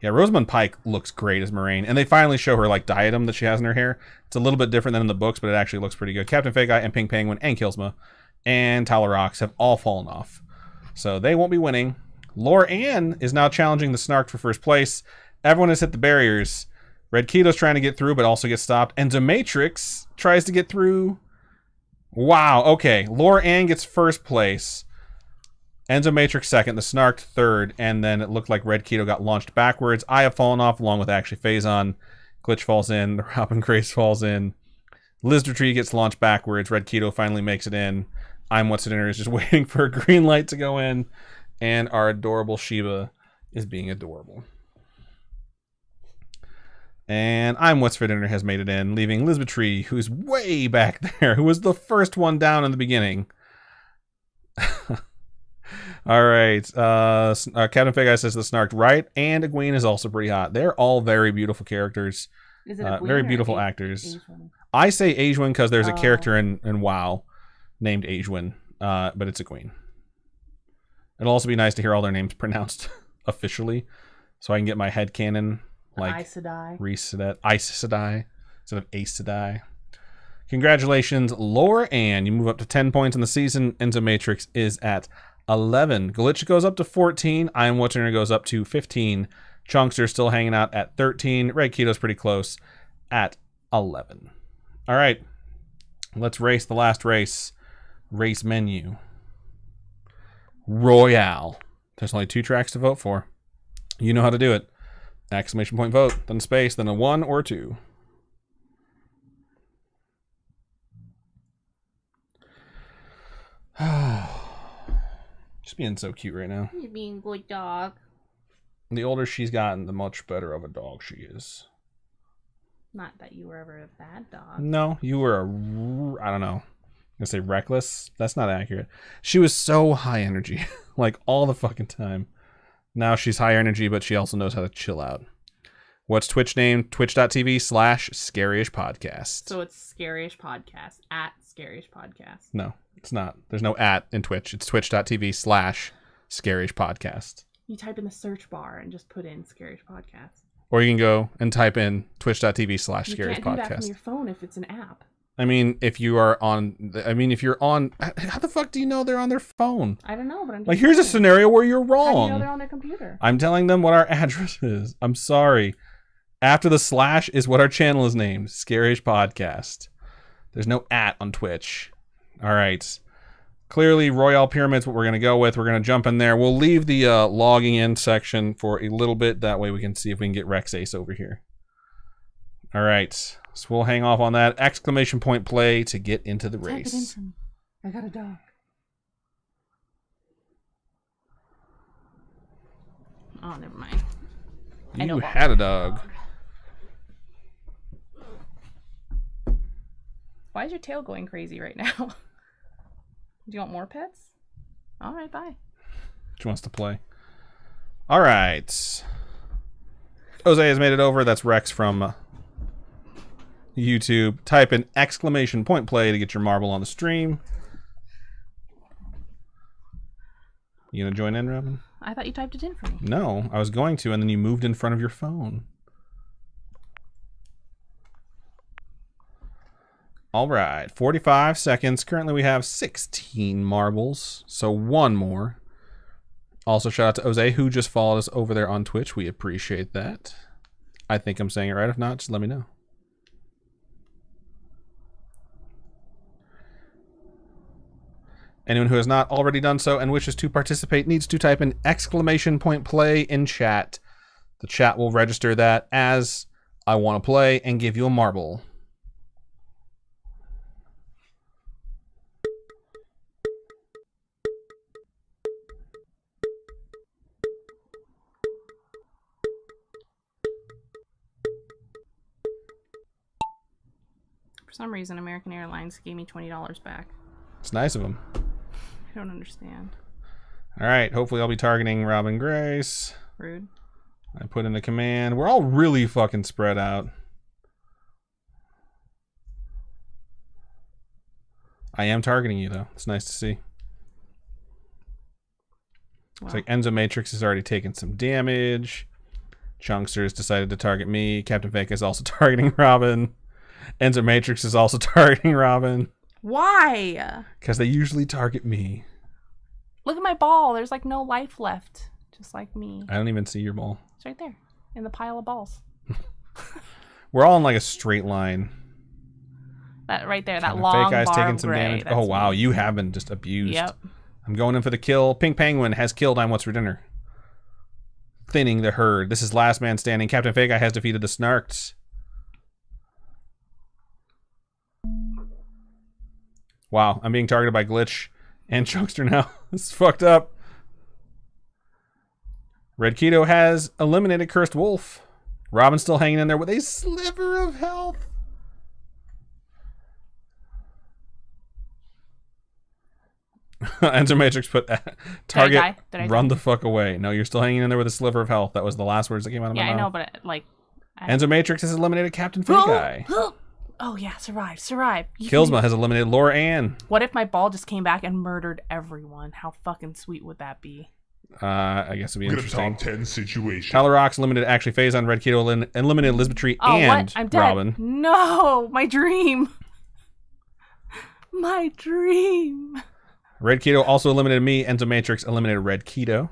Yeah, Rosamund Pike looks great as Moraine, and they finally show her like diadem that she has in her hair. It's a little bit different than in the books, but it actually looks pretty good. Captain Fake Eye and Pink Penguin and Killsma and Talarox have all fallen off, so they won't be winning. Laura Ann is now challenging the Snark for first place. Everyone has hit the barriers. Red Keto's trying to get through, but also gets stopped. And Domatrix tries to get through. Wow, okay. Laura Ann gets first place. Enzo Matrix second, the Snark third, and then it looked like Red Keto got launched backwards. I have fallen off along with actually Phazon. Glitch falls in, the Robin Grace falls in. Lizardtree gets launched backwards. Red Keto finally makes it in. I'm What's It Dinner is just waiting for a green light to go in. And our adorable Shiba is being adorable. And I'm What's for Dinner has made it in, leaving Lisbetry, who's way back there, who was the first one down in the beginning. All right. Captain Fake Eye says the Snarked right, and Egwene is also pretty hot. They're all very beautiful characters. Is it Egwene very or beautiful actors. Asian? I say Egwene because there's a character in WoW named Egwene, but it's Egwene. It'll also be nice to hear all their names pronounced officially, so I can get my headcanon like Aes Sedai instead of Aes Sedai. Congratulations, Laura Ann. You move up to 10 points in the season. Enzo Matrix is at 11. Glitch goes up to 14. I Am Watcher goes up to 15. Chunkster still hanging out at 13. Red Keto's pretty close at 11. All right. Let's race the last race. Race menu. Royale. There's only 2 tracks to vote for. You know how to do it. Exclamation point vote, then a space, then a 1 or 2. Just being so cute right now. You're being a good dog. The older she's gotten, the much better of a dog she is. Not that you were ever a bad dog. No, you were I don't know. I'm gonna say reckless. That's not accurate. She was so high energy, like all the fucking time. Now she's high energy, but she also knows how to chill out. What's Twitch name? Twitch.tv/Scaryish Podcast. So it's Scaryish Podcast, at Scaryish Podcast. No, it's not. There's no at in Twitch. It's twitch.tv/Scaryish Podcast. You type in the search bar and just put in Scaryish Podcast. Or you can go and type in twitch.tv/Scaryish Podcast. You can't do that from your phone if it's an app. I mean, if you're on, how the fuck do you know they're on their phone? I don't know, but I'm just like, here's a scenario where you're wrong. How do you know they're on their computer? I'm telling them what our address is. I'm sorry. After the slash is what our channel is named, Scaryish Podcast. There's no at on Twitch. All right. Clearly, Royale Pyramid's what we're going to go with. We're going to jump in there. We'll leave the logging in section for a little bit. That way we can see if we can get Rex Ace over here. All right. So we'll hang off on that. Exclamation point play to get into the race. Type it in for me. I got a dog. Oh, never mind. You had a dog. Why is your tail going crazy right now? Do you want more pets? All right, bye. She wants to play. All right. Jose has made it over. That's Rex from YouTube. Type in exclamation point play to get your marble on the stream. You gonna join in, Robin? I thought you typed it in for me. No, I was going to, and then you moved in front of your phone. All right, 45 seconds. Currently, we have 16 marbles, so 1 more. Also, shout out to Jose, who just followed us over there on Twitch. We appreciate that. I think I'm saying it right. If not, just let me know. Anyone who has not already done so and wishes to participate needs to type in exclamation point play in chat. The chat will register that as I want to play and give you a marble. For some reason, American Airlines gave me $20 back. It's nice of them. I don't understand. All right, hopefully I'll be targeting Robin Grace. Rude. I put in the command. We're all really fucking spread out. I am targeting you, though. It's nice to see. Wow. It's like Enzo Matrix has already taken some damage. Chunkster has decided to target me. Captain Fake is also targeting Robin. Enzo Matrix is also targeting Robin. Why? Because they usually target me. Look at my ball. There's like no life left. Just like me. I don't even see your ball. It's right there. In the pile of balls. We're all in like a straight line. That right there. That Fake long guy's bar taking of some gray. damage. That's Oh, wow. me. You have been just abused. Yep. I'm going in for the kill. Pink Penguin has killed I'm What's for Dinner. Thinning the herd. This is last man standing. Captain Fake Eye has defeated the Snarks. Wow, I'm being targeted by Glitch and Chunkster now. This is fucked up. Red Keto has eliminated Cursed Wolf. Robin's still hanging in there with a sliver of health. Enzo Matrix put target, Did I run the fuck away. No, you're still hanging in there with a sliver of health. That was the last words that came out of my mouth. Yeah, I know, but Enzo Matrix has eliminated Captain Fake Eye. Oh yeah, survive. Killsma has eliminated Laura Ann. What if my ball just came back and murdered everyone? How fucking sweet would that be? I guess it'd be interesting. Top 10 situation. Tyler Rocks eliminated Ashley Faison, Red Keto eliminated Elizabeth Tree and what? I'm dead. Robin. No, my dream. My dream. Red Keto also eliminated me. Enzo Matrix eliminated Red Keto.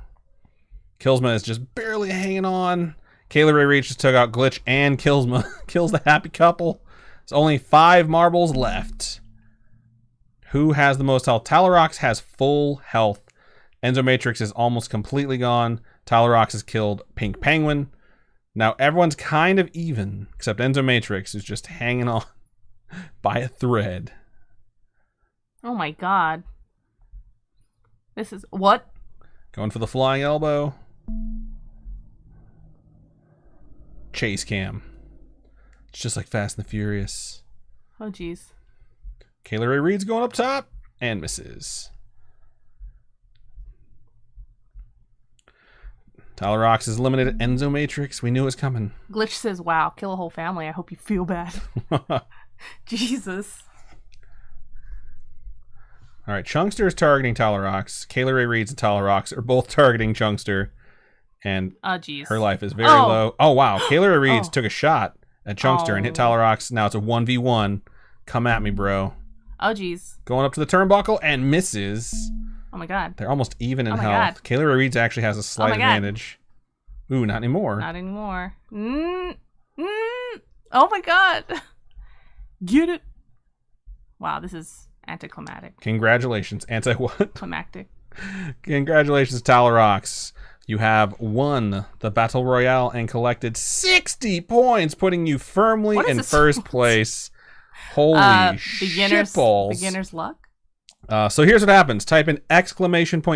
Killsma is just barely hanging on. Kayla Ray Reach just took out Glitch and Killsma. Kills the happy couple. There's only 5 marbles left. Who has the most health? Tyler Rocks has full health. Enzo Matrix is almost completely gone. Tyler Rocks has killed Pink Penguin. Now everyone's kind of even, except Enzo Matrix is just hanging on by a thread. Oh my god. This is... What? Going for the flying elbow. Chase cam. It's just like Fast and the Furious. Oh jeez. Kayla Ray Reed's going up top and misses. Tyler Rocks has eliminated Enzo Matrix. We knew it was coming. Glitch says, wow, kill a whole family. I hope you feel bad. Jesus. All right, Chunkster is targeting Tyler Rocks. Kayla Ray Reed's and Tyler Rocks are both targeting Chunkster. And her life is very low. Oh, wow. Kayla Ray Reed's took a shot at Chunkster and hit Tyler Rocks. Now it's a 1v1. Come at me, bro. Oh, jeez. Going up to the turnbuckle and misses. Oh, my God. They're almost even in health. Kayla Ray Reed's actually has a slight advantage. Ooh, not anymore. Not anymore. Oh, my God. Get it. Wow, this is anticlimactic. Congratulations. Anti-what? Climactic. Congratulations, Tyler Rocks. You have won the Battle Royale and collected 60 points, putting you firmly in first place. Holy shitballs. Beginner's luck? So here's what happens. Type in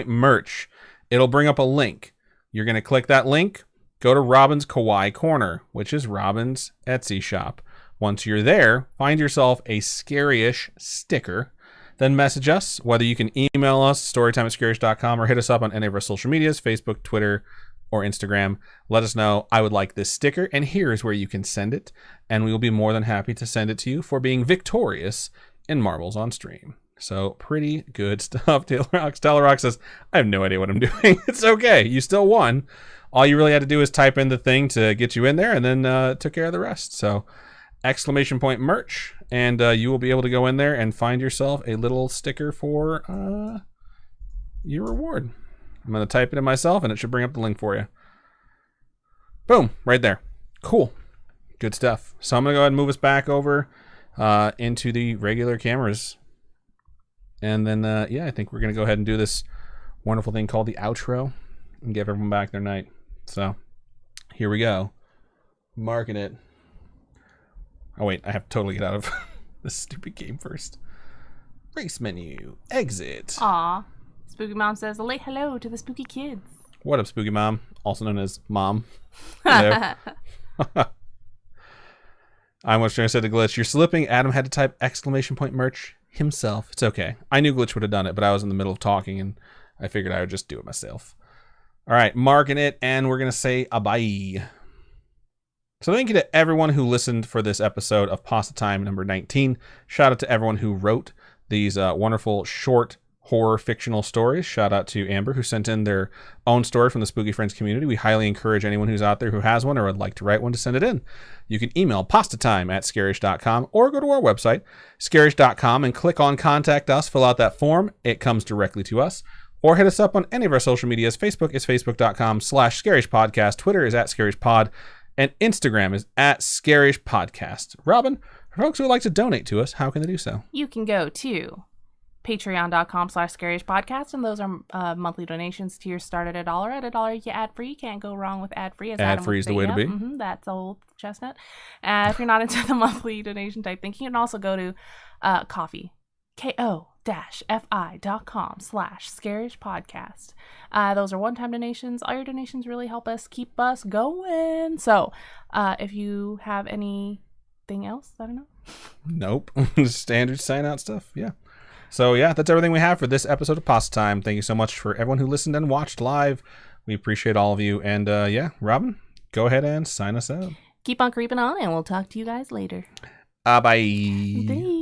!merch. It'll bring up a link. You're going to click that link, go to Robin's Kawaii Corner, which is Robin's Etsy shop. Once you're there, find yourself a Scaryish sticker. Then message us, whether you can email us, storytime@scaryish.com, or hit us up on any of our social medias, Facebook, Twitter, or Instagram. Let us know, I would like this sticker, and here's where you can send it. And we will be more than happy to send it to you for being victorious in Marbles on Stream. So pretty good stuff. Tyler Rock says, I have no idea what I'm doing. It's okay. You still won. All you really had to do is type in the thing to get you in there, and then took care of the rest. So !merch, and you will be able to go in there and find yourself a little sticker for your reward. I'm going to type it in myself, and it should bring up the link for you. Boom, right there. Cool. Good stuff. So I'm going to go ahead and move us back over into the regular cameras. And then, I think we're going to go ahead and do this wonderful thing called the outro and give everyone back their night. So here we go. Marking it. Oh, wait, I have to totally get out of this stupid game first. Race menu. Exit. Aw. Spooky Mom says, a late hello to the spooky kids. What up, Spooky Mom? Also known as Mom. Hello. I was trying to say to Glitch, you're slipping. Adam had to type !merch himself. It's okay. I knew Glitch would have done it, but I was in the middle of talking, and I figured I would just do it myself. All right, marking it, and we're going to say a bye. So thank you to everyone who listened for this episode of Pastatime number 19. Shout out to everyone who wrote these wonderful short horror fictional stories. Shout out to Amber, who sent in their own story from the Spooky Friends community. We highly encourage anyone who's out there who has one or would like to write one to send it in. You can email pastatime@scaryish.com or go to our website, scaryish.com, and click on Contact Us. Fill out that form. It comes directly to us. Or hit us up on any of our social medias. Facebook is facebook.com/Scaryish Podcast. Twitter is @ScarishPod. And Instagram is @Scaryish Podcast. Robin, for folks who would like to donate to us, how can they do so? You can go to patreon.com/Scaryish Podcast, and those are monthly donations. Tiers start at $1. At $1, you get ad-free. You can't go wrong with ad-free. Ad-free is the way to be. That's old chestnut. If you're not into the monthly donation type thing, you can also go to Ko-fi. ko-fi.com/Scaryish Podcast. Those are one-time donations. All your donations really help us keep us going. So if you have anything else, I don't know. Nope. Standard sign-out stuff. Yeah. So yeah, that's everything we have for this episode of Pastatime. Thank you so much for everyone who listened and watched live. We appreciate all of you. And yeah, Robin, go ahead and sign us out. Keep on creeping on, and we'll talk to you guys later. Bye. Bye.